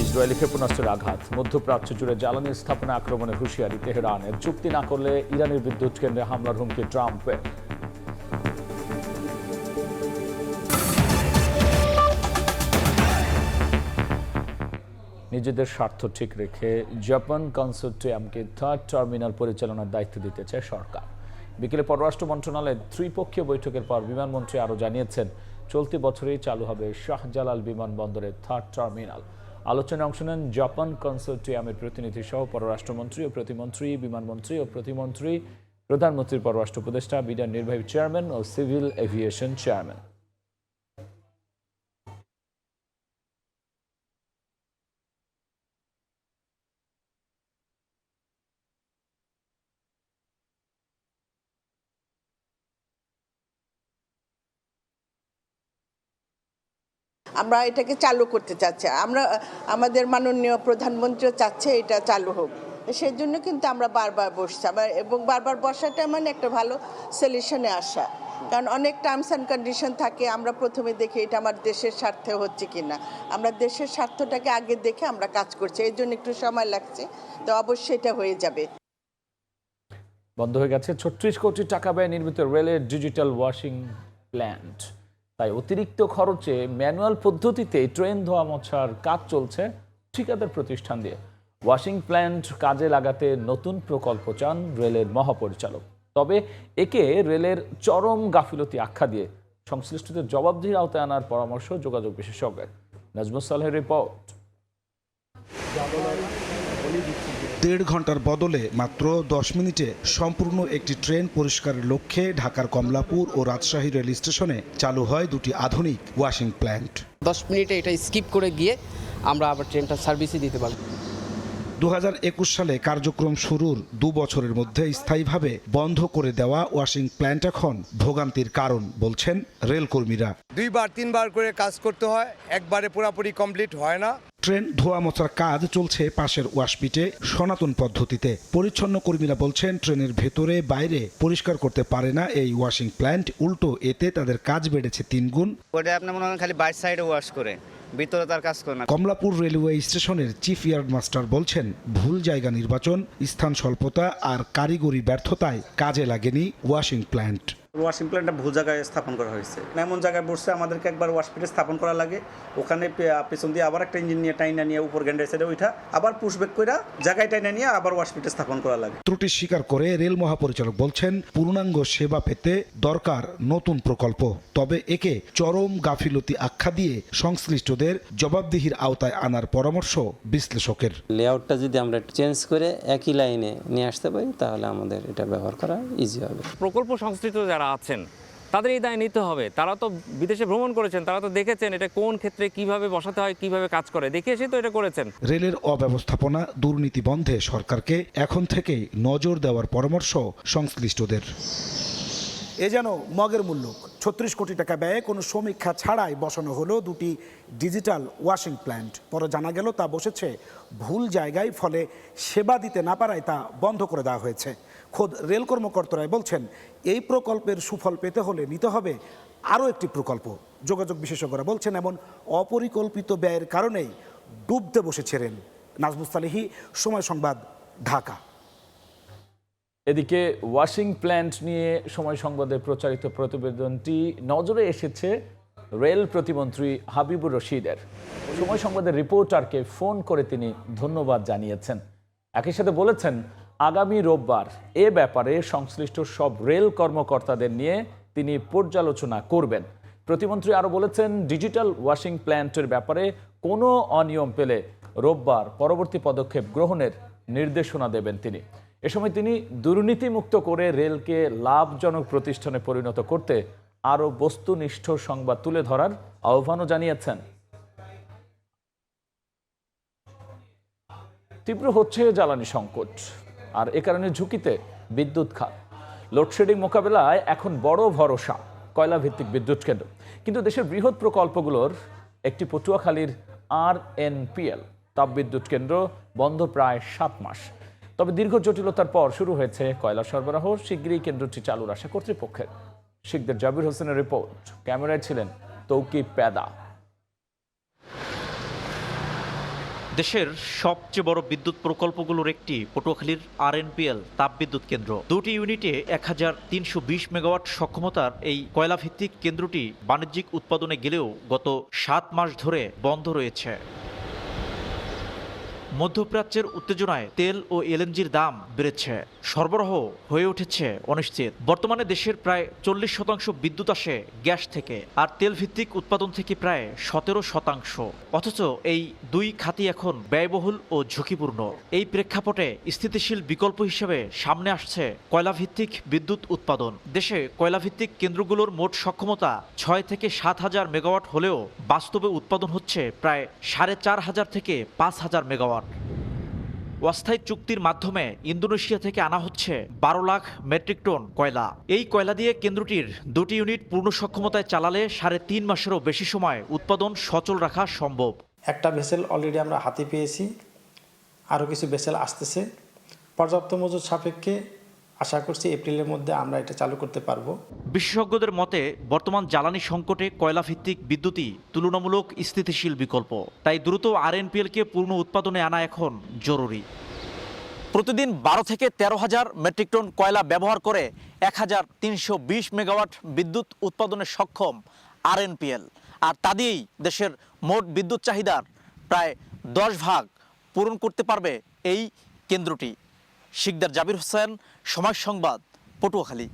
ইসরায়েলি ক্ষেপণাস্ত্রের আঘাত, মধ্যপ্রাচ্য জুড়ে জ্বালানি স্থাপনা আক্রমণের হুঁশিয়ারি তেহরানের। চুক্তি না করলে ইরানের বিদ্যুৎ কেন্দ্রে হামলার হুমকি ট্রাম্পের। নিজেদের স্বার্থ ঠিক রেখে জাপান কনসোর্টিয়ামকে 3rd টার্মিনাল পরিচালনার দায়িত্ব দিতে চায় সরকার। বিকেলে পররাষ্ট্র মন্ত্রণালয়ের ত্রিপক্ষীয় বৈঠকের পর বিমানমন্ত্রী আরও জানিয়েছেন, চলতি বছরেই চালু হবে শাহজালাল বিমানবন্দরের 3rd টার্মিনাল। আলোচনায় অংশ নেন জাপান কনসোর্টিয়ামের প্রতিনিধি সহ পররাষ্ট্রমন্ত্রী ও প্রতিমন্ত্রী, বিমানমন্ত্রী ও প্রতিমন্ত্রী, প্রধানমন্ত্রীর পররাষ্ট্র উপদেষ্টা, বিডার নির্বাহী চেয়ারম্যান ও সিভিল এভিয়েশন চেয়ারম্যান। আমরা এটাকে চালু করতে চাচ্ছি, আমাদের মাননীয় প্রধানমন্ত্রীও চাচ্ছে এটা চালু হোক। সেই জন্য কিন্তু আমরা বারবার বসছি এবং বারবার বসাটা মানে একটা ভালো সলিউশনে আসা। কারণ অনেক টার্মস অ্যান্ড কন্ডিশন থাকে, আমরা প্রথমে দেখি এটা আমার দেশের স্বার্থে হচ্ছে কিনা, আমরা দেশের স্বার্থটাকে আগে দেখে আমরা কাজ করছি, এই জন্য একটু সময় লাগছে, তো অবশ্যই এটা হয়ে যাবে। বন্ধ হয়ে গেছে 36 কোটি টাকা ব্যয়ে নির্মিত রেলের ডিজিটাল ওয়াশিং প্ল্যান্ট। তাই অতিরিক্ত খরচে ম্যানুয়াল পদ্ধতিতে ট্রেন ধোয়া মোছার কাজ চলছে ঠিকাদার প্রতিষ্ঠান দিয়ে। ওয়াশিং প্ল্যান্ট কাজে লাগাতে নতুন প্রকল্প চান রেলের মহাপরিচালক। তবে একে রেলের চরম গাফিলতি আখ্যা দিয়ে সংশ্লিষ্টদের জবাবদিহির আওতায় আনার পরামর্শ যোগাযোগ বিশেষজ্ঞের। নাজমুস সালেহের রিপোর্ট। 1.5 ঘন্টার বদলে মাত্র 10 মিনিটে সম্পূর্ণ একটি ট্রেন পরিষ্কারের লক্ষ্যে ঢাকার কমলাপুর ও রাজশাহী রেল স্টেশনে চালু হয় 2টি আধুনিক ওয়াশিং প্ল্যান্ট। 10 মিনিটে এটা স্কিপ করে গিয়ে আমরা আবার ট্রেনটা সার্ভিসই দিতে পারব। 2021 সালে কার্যক্রম শুরুর 2 বছরের মধ্যে স্থায়ীভাবে বন্ধ করে দেওয়া ওয়াশিং প্ল্যান্ট এখন ভোগান্তির কারণ বলছেন রেলকর্মীরা। 2-3 বার করে কাজ করতে হয়, একবারে পুরোপুরি কমপ্লিট হয় না। ট্রেন ধোয়া মোছার কাজ চলছে পাশের ওয়াশপিটে সনাতন পদ্ধতিতে। পরিচ্ছন্ন কর্মীরা বলছেন ট্রেনের ভেতরে বাইরে পরিষ্কার করতে পারে না এই ওয়াশিং প্ল্যান্ট, উল্টো এতে তাদের কাজ বেড়েছে 3 গুণ। ওটা আপনি মনে হয় খালি বাইর সাইডে ওয়াশ করে, ভিতরে তার কাজ করে না। কমলাপুর রেলওয়ে স্টেশনের চিফ ইয়ার্ড মাস্টার বলছেন, ভুল জায়গা নির্বাচন, স্থান স্বল্পতা আর কারিগরি ব্যর্থতায় কাজে লাগেনি ওয়াশিং প্ল্যান্ট। ওয়াশিং প্ল্যান্টটা ভুল জায়গায় স্থাপন করা হয়েছে। এমন জায়গায় বসছে আমাদেরকে একবার ওয়াশপিটে স্থাপন করা লাগে, ওখানে পেছন দিয়ে আবার একটা ইঞ্জিন নিয়ে টাইনা নিয়ে উপর গ্যান্ডার সাইডে ওইটা আবার পুশব্যাক করে জায়গায় টাইনা নিয়ে আবার ওয়াশপিটে স্থাপন করা লাগে। ত্রুটি স্বীকার করে রেল মহাপরিচালক বলছেন, পূর্ণাঙ্গ সেবা পেতে দরকার নতুন প্রকল্প। তবে একে চরম গাফিলতি আখ্যা দিয়ে সংশ্লিষ্টদের জবাবদিহির আওতায় আনার পরামর্শ বিশ্লেষকের। লেআউটটা যদি আমরা চেঞ্জ করে একই লাইনে নিয়ে আসতে পারি তাহলে আমাদের এটা ব্যবহার করা ইজি হবে। প্রকল্প সংশ্লিষ্ট যারা আছেন তাদের এই দায় নিতে হবে। তারা তো বিদেশে ভ্রমণ করেছেন, তারা তো দেখেছেন এটা কোন ক্ষেত্রে কিভাবে বসাতে হয়, কিভাবে কাজ করে, দেখে এসে তো এটা করেছেন। রেলের অব্যবস্থাপনা, দুর্নীতি বন্ধে সরকারকে এখন থেকেই নজর দেওয়ার পরামর্শ সংশ্লিষ্টদের। এ যেন মগের মূল্য। 36 কোটি টাকা ব্যয়ে কোনো সমীক্ষা ছাড়াই বসানো হলো 2টি ডিজিটাল ওয়াশিং প্ল্যান্ট। পরে জানা গেল তা বসেছে ভুল জায়গায়, ফলে সেবা দিতে না পারায় তা বন্ধ করে দেওয়া হয়েছে। খোদ রেল কর্মকর্তারাই বলছেন, এই প্রকল্পের সুফল পেতে হলে নিতে হবে আরও একটি প্রকল্প। যোগাযোগ বিশেষজ্ঞরা বলছেন, এমন অপরিকল্পিত ব্যয়ের কারণেই ডুবতে বসেছে রেল। নাজমুস সালেহী, সময় সংবাদ, ঢাকা। এদিকে ওয়াশিং প্ল্যান্ট নিয়ে সময় সংবাদের প্রচারিত প্রতিবেদনটি নজরে এসেছে রেল প্রতিমন্ত্রী হাবিবুর রশিদের। সময় সংবাদের রিপোর্টারকে ফোন করে তিনি ধন্যবাদ জানিয়েছেন। একই সাথে বলেছেন, আগামী রোববার এ ব্যাপারে সংশ্লিষ্ট সব রেল কর্মকর্তাদের নিয়ে তিনি পর্যালোচনা করবেন। প্রতিমন্ত্রী আরও বলেছেন, ডিজিটাল ওয়াশিং প্ল্যান্টের ব্যাপারে কোনো অনিয়ম পেলে রোববার পরবর্তী পদক্ষেপ গ্রহণের নির্দেশনা দেবেন তিনি। এ সময় তিনি দুর্নীতিমুক্ত করে রেলকে লাভজনক প্রতিষ্ঠানে পরিণত করতে আরও বস্তুনিষ্ঠ সংবাদ তুলে ধরার আহ্বানও জানিয়েছেন। তীব্র হচ্ছে জ্বালানি সংকট, আর এ কারণে ঝুঁকিতে বিদ্যুৎ খাত। লোডশেডিং মোকাবেলায় এখন বড় ভরসা কয়লা ভিত্তিক বিদ্যুৎ কেন্দ্র। কিন্তু দেশের বৃহৎ প্রকল্পগুলোর একটি পটুয়াখালীর RNPL তাপবিদ্যুৎ কেন্দ্র বন্ধ প্রায় 7 মাস। তবে দীর্ঘ জটিলতার পর শুরু হয়েছে কয়লা সরবরাহ। শীঘ্রই কেন্দ্রটি চালুর আশা কর্তৃপক্ষের। শিকদার জাবির হোসেনের রিপোর্ট, ক্যামেরায় ছিলেন তৌকিব পেদা। দেশের সবচেয়ে বড় বিদ্যুৎ প্রকল্পগুলোর একটি পটুয়াখালীর RNPL তাপবিদ্যুৎ কেন্দ্র। 2টি ইউনিটে 1320 মেগাওয়াট সক্ষমতার এই কয়লাভিত্তিক কেন্দ্রটি বাণিজ্যিক উৎপাদনে গেলেও গত 7 মাস ধরে বন্ধ রয়েছে। মধ্যপ্রাচ্যের উত্তেজনায় তেল ও LNGর দাম বেড়েছে, সরবরাহ হয়ে উঠেছে অনিশ্চিত। বর্তমানে দেশের প্রায় 40% বিদ্যুৎ আসে গ্যাস থেকে, আর তেল ভিত্তিক উৎপাদন থেকে প্রায় 17%। অথচ এই দুই খাতই এখন ব্যয়বহুল ও ঝুঁকিপূর্ণ। এই প্রেক্ষাপটে স্থিতিশীল বিকল্প হিসেবে সামনে আসছে কয়লাভিত্তিক বিদ্যুৎ উৎপাদন। দেশে কয়লাভিত্তিক কেন্দ্রগুলোর মোট সক্ষমতা 6 থেকে 7 হাজার মেগাওয়াট হলেও বাস্তবে উৎপাদন হচ্ছে প্রায় 4500 থেকে 5000 মেগাওয়াট। অস্থায়ী চুক্তির মাধ্যমে ইন্দোনেশিয়া থেকে আনা হচ্ছে 12 লাখ মেট্রিক টন কয়লা। এই কয়লা দিয়ে কেন্দ্রটির 2টি ইউনিট পূর্ণ সক্ষমতায় চালালে 3.5 মাসেরও বেশি সময় উৎপাদন সচল রাখা সম্ভব। একটা ভেসেল অলরেডি আমরা হাতে পেয়েছি, আরও কিছু ভেসেল আসতেছে। পর্যাপ্ত মজুদ সাপেক্ষে আশা করছি এপ্রিলের মধ্যে আমরা এটা চালু করতে পারবো। বিশেষজ্ঞদের মতে বর্তমান জ্বালানি সংকটে কয়লা ভিত্তিক বিদ্যুৎই তুলনামূলক স্থিতিশীল বিকল্প। তাই দ্রুত RNPLকে পূর্ণ উৎপাদনে আনা এখন জরুরি। প্রতিদিন 12 থেকে 13 হাজার মেট্রিক টন কয়লা ব্যবহার করে 1320 মেগাওয়াট বিদ্যুৎ উৎপাদনে সক্ষম RNPL, আর তা দিয়েই দেশের মোট বিদ্যুৎ চাহিদার প্রায় 10 ভাগ পূরণ করতে পারবে এই কেন্দ্রটি। শিকদার জাবির হোসেন, সময় সংবাদ, পটুয়াখালী।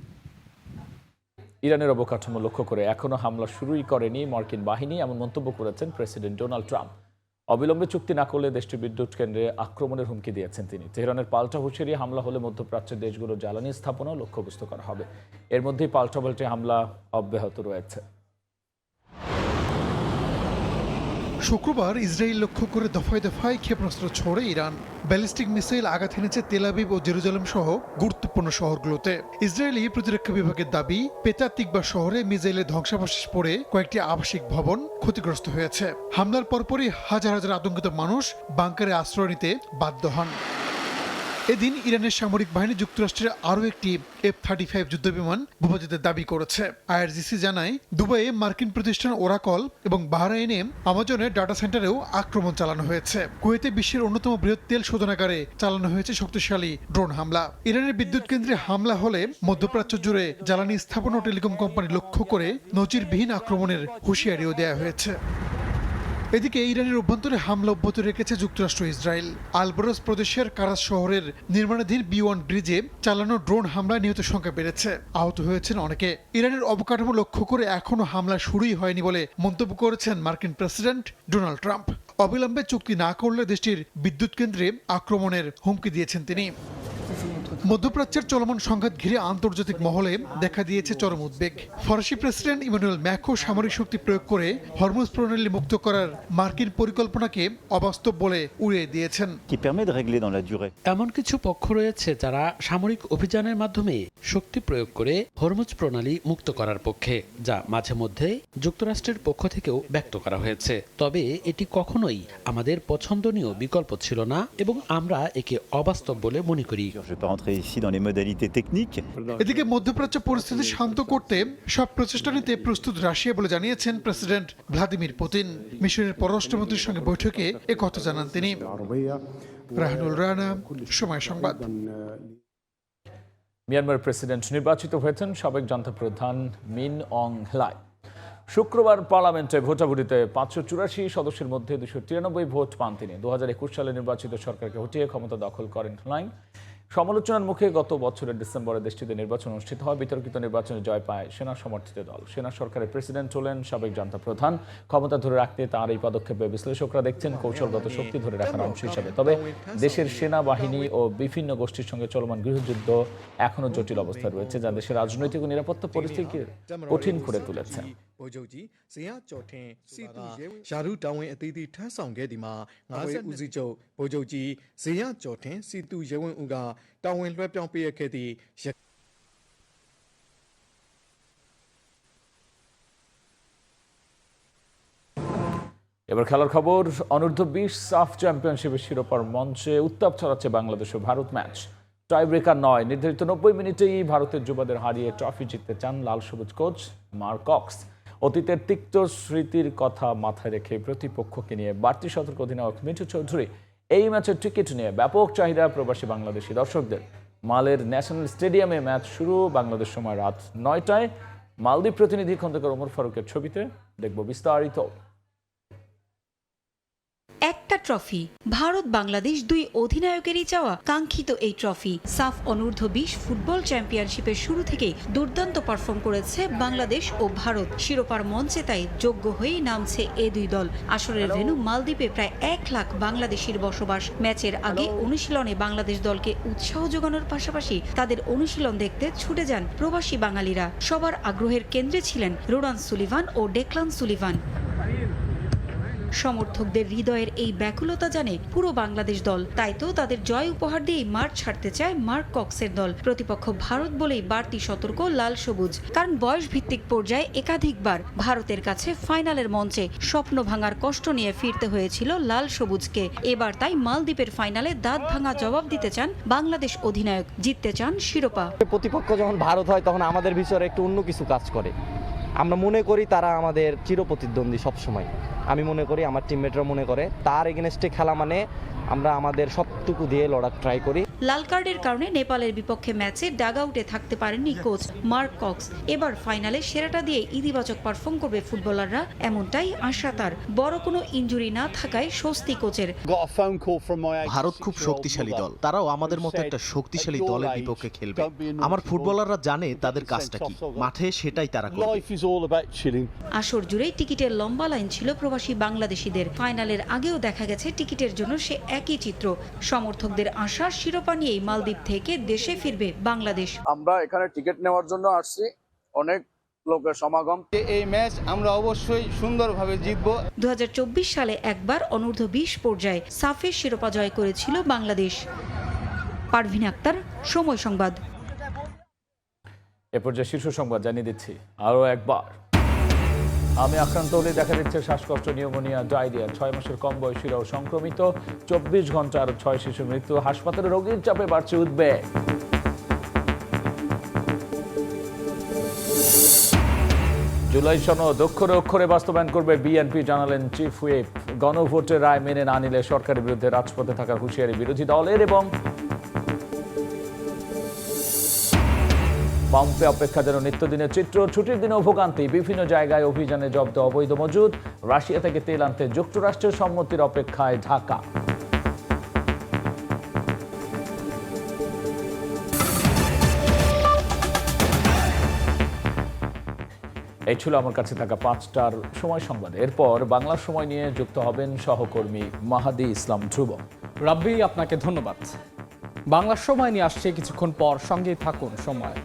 ইরানের অবকাঠামো লক্ষ্য করে এখনো হামলা শুরুই করেনি মার্কিন বাহিনী, এমন মন্তব্য করেছেন প্রেসিডেন্ট ডোনাল্ড ট্রাম্প। অবিলম্বে চুক্তি না করলে দেশটির বিদ্যুৎ কেন্দ্রে আক্রমণের হুমকি দিয়েছেন তিনি। তেহরানের পাল্টা হুঁশিয়ারি, হামলা হলে মধ্যপ্রাচ্যের দেশগুলোর জ্বালানি স্থাপনা লক্ষ্যবস্তু করা হবে। এর মধ্যেই পাল্টাপাল্টে হামলা অব্যাহত রয়েছে। শুক্রবার ইসরায়েল লক্ষ্য করে দফায় দফায় ক্ষেপণাস্ত্র ছোড়ে ইরান। ব্যালিস্টিক মিসাইল আঘাত হেনেছে তেল আবিব ও জেরুজালেম সহ গুরুত্বপূর্ণ শহরগুলোতে। ইসরায়েলি প্রতিরক্ষা বিভাগের দাবি, পেতা তিকবা শহরে মিসাইলের ধ্বংসাবশেষ পড়ে কয়েকটি আবাসিক ভবন ক্ষতিগ্রস্ত হয়েছে। হামলার পরপরই হাজার হাজার আতঙ্কিত মানুষ বাংকারে আশ্রয় নিতে বাধ্য হন। এদিন ইরানের সামরিক বাহিনী যুক্তরাষ্ট্রের আরও একটি F-35 যুদ্ধবিমান ভূপাতিতের দাবি করেছে। IRGC জানায়, দুবাইয়ে মার্কিন প্রতিষ্ঠান ওরাকল এবং বাহরাইনে আমাজনের ডাটা সেন্টারেও আক্রমণ চালানো হয়েছে। কুয়েতে বিশ্বের অন্যতম বৃহৎ তেল শোধনাগারে চালানো হয়েছে শক্তিশালী ড্রোন হামলা। ইরানের বিদ্যুৎ কেন্দ্রে হামলা হলে মধ্যপ্রাচ্য জুড়ে জ্বালানি স্থাপনা ও টেলিকম কোম্পানি লক্ষ্য করে নজিরবিহীন আক্রমণের হুঁশিয়ারিও দেওয়া হয়েছে। এদিকে ইরানের অভ্যন্তরে হামলা অব্যাহত রেখেছে যুক্তরাষ্ট্র ইসরায়েল। আলবরজ প্রদেশের কারাস শহরের নির্মাণাধীন B1 ব্রিজে চালানো ড্রোন হামলায় নিহত সংখ্যা বেড়েছে, আহত হয়েছেন অনেকে। ইরানের অবকাঠামো লক্ষ্য করে এখনো হামলা শুরুই হয়নি বলে মন্তব্য করেছেন মার্কিন প্রেসিডেন্ট ডোনাল্ড ট্রাম্প। অবিলম্বে চুক্তি না করলে দেশটির বিদ্যুৎ কেন্দ্রে আক্রমণের হুমকি দিয়েছেন তিনি। মধ্যপ্রাচ্যের চলমান সংঘাত ঘিরে আন্তর্জাতিক মহলে দেখা দিয়েছে চরম উদ্বেগ। ফরাসি প্রেসিডেন্ট ইমানুয়েল ম্যাক্রো সামরিক শক্তি প্রয়োগ করে হরমুজ প্রণালী মুক্ত করার মার্কিন পরিকল্পনাকে অবাস্তব বলে উড়িয়ে দিয়েছেন। এমন কিছু পক্ষ রয়েছে যারা সামরিক অভিযানের মাধ্যমে শক্তি প্রয়োগ করে হরমুজ প্রণালী মুক্ত করার পক্ষে, যা মাঝে মধ্যে যুক্তরাষ্ট্রের পক্ষ থেকেও ব্যক্ত করা হয়েছে। তবে এটি কখনোই আমাদের পছন্দনীয় বিকল্প ছিল না এবং আমরা একে অবাস্তব বলে মনে করি। এদিকে মধ্যপ্রাচ্য পরিস্থিতি শান্ত করতে সব প্রচেষ্টা নিতে প্রস্তুত রাশিয়া বলে জানিয়েছেন প্রেসিডেন্ট ভ্লাদিমির পুতিন। মিশরের পররাষ্ট্রমন্ত্রীর সঙ্গে বৈঠকে একথা জানান তিনি। রাহানুল রানা, সময় সংবাদ। মিয়ানমার প্রেসিডেন্ট নির্বাচিত হয়েছেন সাবেক জান্তা প্রধান মিন অং হ্লাই। শুক্রবার পার্লামেন্টে ভোটাভুটিতে 584 সদস্যের মধ্যে 293 ভোট পান তিনি। 2021 সালে নির্বাচিত সরকারকে হটিয়ে ক্ষমতা দখল করেন হ্লাই। সমালোচনার মুখে গত বছরের ডিসেম্বরে দেশটিতে নির্বাচন অনুষ্ঠিত হয়। বিতর্কিত নির্বাচনে জয় পায় সেনা সমর্থিত দল। সেনা সরকারের প্রেসিডেন্ট হলেন সাবেক জান্তা প্রধান। ক্ষমতা ধরে রাখতে তার এই পদক্ষেপে বিশ্লেষকরা দেখছেন কৌশলগত শক্তি ধরে রাখার অংশ হিসেবে। তবে দেশের সেনাবাহিনী ও বিভিন্ন গোষ্ঠীর সঙ্গে চলমান গৃহযুদ্ধ এখনও জটিল অবস্থায় রয়েছে, যা দেশের রাজনৈতিক ও নিরাপত্তা পরিস্থিতিকে কঠিন করে তুলেছে।ဗိုလ်ချုပ်ကြီးဇေယျကျော်ထင်းစီတူရာထူးတာဝန်အသီးသီးထမ်းဆောင်ခဲ့ဒီမှာ52ဦးစီးချုပ်ဗိုလ်ချုပ်ကြီးဇေယျကျော်ထင်းစီတူရဲဝင်းဦးကတာဝန်လွှဲပြောင်းပေးခဲ့သည့်এবার খেলার খবর। অনূর্ধ্ব 20 সাফ চ্যাম্পিয়নশিপের শিরোপার মঞ্চে উত্তাপ ছড়াচ্ছে বাংলাদেশ ও ভারত ম্যাচ। টাই ব্রেকার নয়, নির্ধারিত 90 মিনিটেই ভারতের যুবাদের হারিয়ে ট্রফি জিততে চান লাল সবুজ কোচ মার্ক কক্স। অতীতের তিক্ত স্মৃতির কথা মাথায় রেখে প্রতিপক্ষকে নিয়ে বাড়তি সতর্ক অধিনায়ক মিঠু চৌধুরী এই ম্যাচের টিকিট নিয়ে ব্যাপক চাহিদা প্রবাসী বাংলাদেশি দর্শকদের। মালের ন্যাশনাল স্টেডিয়ামে ম্যাচ শুরু বাংলাদেশ সময় রাত 9টায়। মালদ্বীপ প্রতিনিধি খন্দকার ওমর ফারুকের ছবিতে দেখব বিস্তারিত। একটা ট্রফি, ভারত বাংলাদেশ দুই অধিনায়কেরই চাওয়া কাঙ্ক্ষিত এই ট্রফি। সাফ অনূর্ধ্ব 20 ফুটবল চ্যাম্পিয়নশিপের শুরু থেকেই দুর্দান্ত পারফর্ম করেছে বাংলাদেশ ও ভারত। শিরোপার মঞ্চে তাই যোগ্য হয়েই নামছে এ দুই দল। আসরের ভেন্যু মালদ্বীপে প্রায় 1 লাখ বাংলাদেশির বসবাস। ম্যাচের আগে অনুশীলনে বাংলাদেশ দলকে উৎসাহ যোগানোর পাশাপাশি তাদের অনুশীলন দেখতে ছুটে যান প্রবাসী বাঙালিরা। সবার আগ্রহের কেন্দ্রে ছিলেন রোডান সুলিভান ও ডেকলান সুলিভান। সমর্থকদের হৃদয়ের এই ব্যাকুলতা জানে পুরো বাংলাদেশ দল, তাই তো তাদের জয় উপহার দিয়েই মাঠ ছাড়তে চায় মার্ক কক্সের দল। প্রতিপক্ষ ভারত বলেই বাড়তি সতর্ক লাল সবুজ, কারণ বয়স ভিত্তিক পর্যায়ে একাধিকবার ভারতের কাছে ফাইনালের মঞ্চে স্বপ্ন ভাঙার কষ্ট নিয়ে ফিরতে হয়েছিল লাল সবুজকে। এবার তাই মালদ্বীপের ফাইনালে দাঁত ভাঙা জবাব দিতে চান বাংলাদেশ অধিনায়ক, জিততে চান শিরোপা। প্রতিপক্ষ যখন ভারত হয় তখন আমাদের ভিতরে একটু অন্য কিছু কাজ করে। আমরা মনে করি তারা আমাদের চিরপ্রতিদ্বন্দ্বী সবসময়। আমি মনে করি, আমার টিমমেটরা মনে করে, তার এগেনস্টে খেলা মানে আমরা আমাদের সবটুকু দিয়ে লড়ার ট্রাই করি। লাল কার্ডের কারণে নেপালের বিপক্ষে ম্যাচে ডাগআউটে থাকতে পারেননি কোচ মার্ক কক্স। এবার ফাইনালে সেরাটা দিয়ে ইতিবাচক পারফর্ম করবে ফুটবলাররা, এমনটাই আশা তার। বড় কোনো ইনজুরি না থাকায় স্বস্তি কোচের। ভারত খুব শক্তিশালী দল, তারাও আমাদের মতো একটা শক্তিশালী দলের বিপক্ষে খেলবে। আমার ফুটবলাররা জানে তাদের কাজটা কি, মাঠে সেটাই তারা করবে। আসর জুড়েই টিকিটের লম্বা লাইন ছিল প্রবাসী বাংলাদেশিদের। ফাইনালের আগেও দেখা গেছে টিকিটের জন্য সে একই চিত্র। সমর্থকদের আশা শিরোপা নিয়েই মালদ্বীপ থেকে দেশে ফিরবে বাংলাদেশ। আমরা এখানে টিকিট নেওয়ার জন্য আসছি, অনেক লোকের সমাগম। এই ম্যাচ আমরা অবশ্যই সুন্দরভাবে জিতব। 2024 সালে একবার অনূর্ধ্ব 20 পর্যায়ে সাফের শিরোপা জয় করেছিল বাংলাদেশ। পারভিন আক্তার, সময় সংবাদ। এ পর্যায়ে শীর্ষ সংবাদ জানিয়ে দিচ্ছি আরও একবার। আমি আক্রান্ত হলে দেখা দিচ্ছে শ্বাসকষ্ট, নিউমোনিয়া, ডায়রিয়া। 6 মাসের কম বয়সীরাও সংক্রমিত। 24 ঘন্টা আর 6 শিশুর মৃত্যু। হাসপাতালে রোগীর চাপে বাড়ছে উদ্বেগ। জুলাই সনদ অক্ষরে অক্ষরে বাস্তবায়ন করবে বিএনপি, জানালেন চিফ হুইপ। গণভোটের রায় মেনে না নিলে সরকারের বিরুদ্ধে রাজপথে থাকার হুঁশিয়ারি বিরোধী দলের। এবং পাম্পে অপেক্ষা যেন নিত্যদিনের চিত্র। ছুটির দিনেও ভোগান্তি, বিভিন্ন জায়গায় অভিযানে জব্দ অবৈধ মজুদ। রাশিয়া থেকে তেল আনতে যুক্তরাষ্ট্রের সম্মতির অপেক্ষায় ঢাকা। এই ছিল আমার কাছে থাকা 5টার সময় সংবাদ। এরপর বাংলা সময় নিয়ে যুক্ত হবেন সহকর্মী মাহাদি ইসলাম ধ্রুব। রাব্বি, আপনাকে ধন্যবাদ। বাংলা সময় নিয়ে আসছে কিছুক্ষণ পর, সঙ্গেই থাকুন সময়।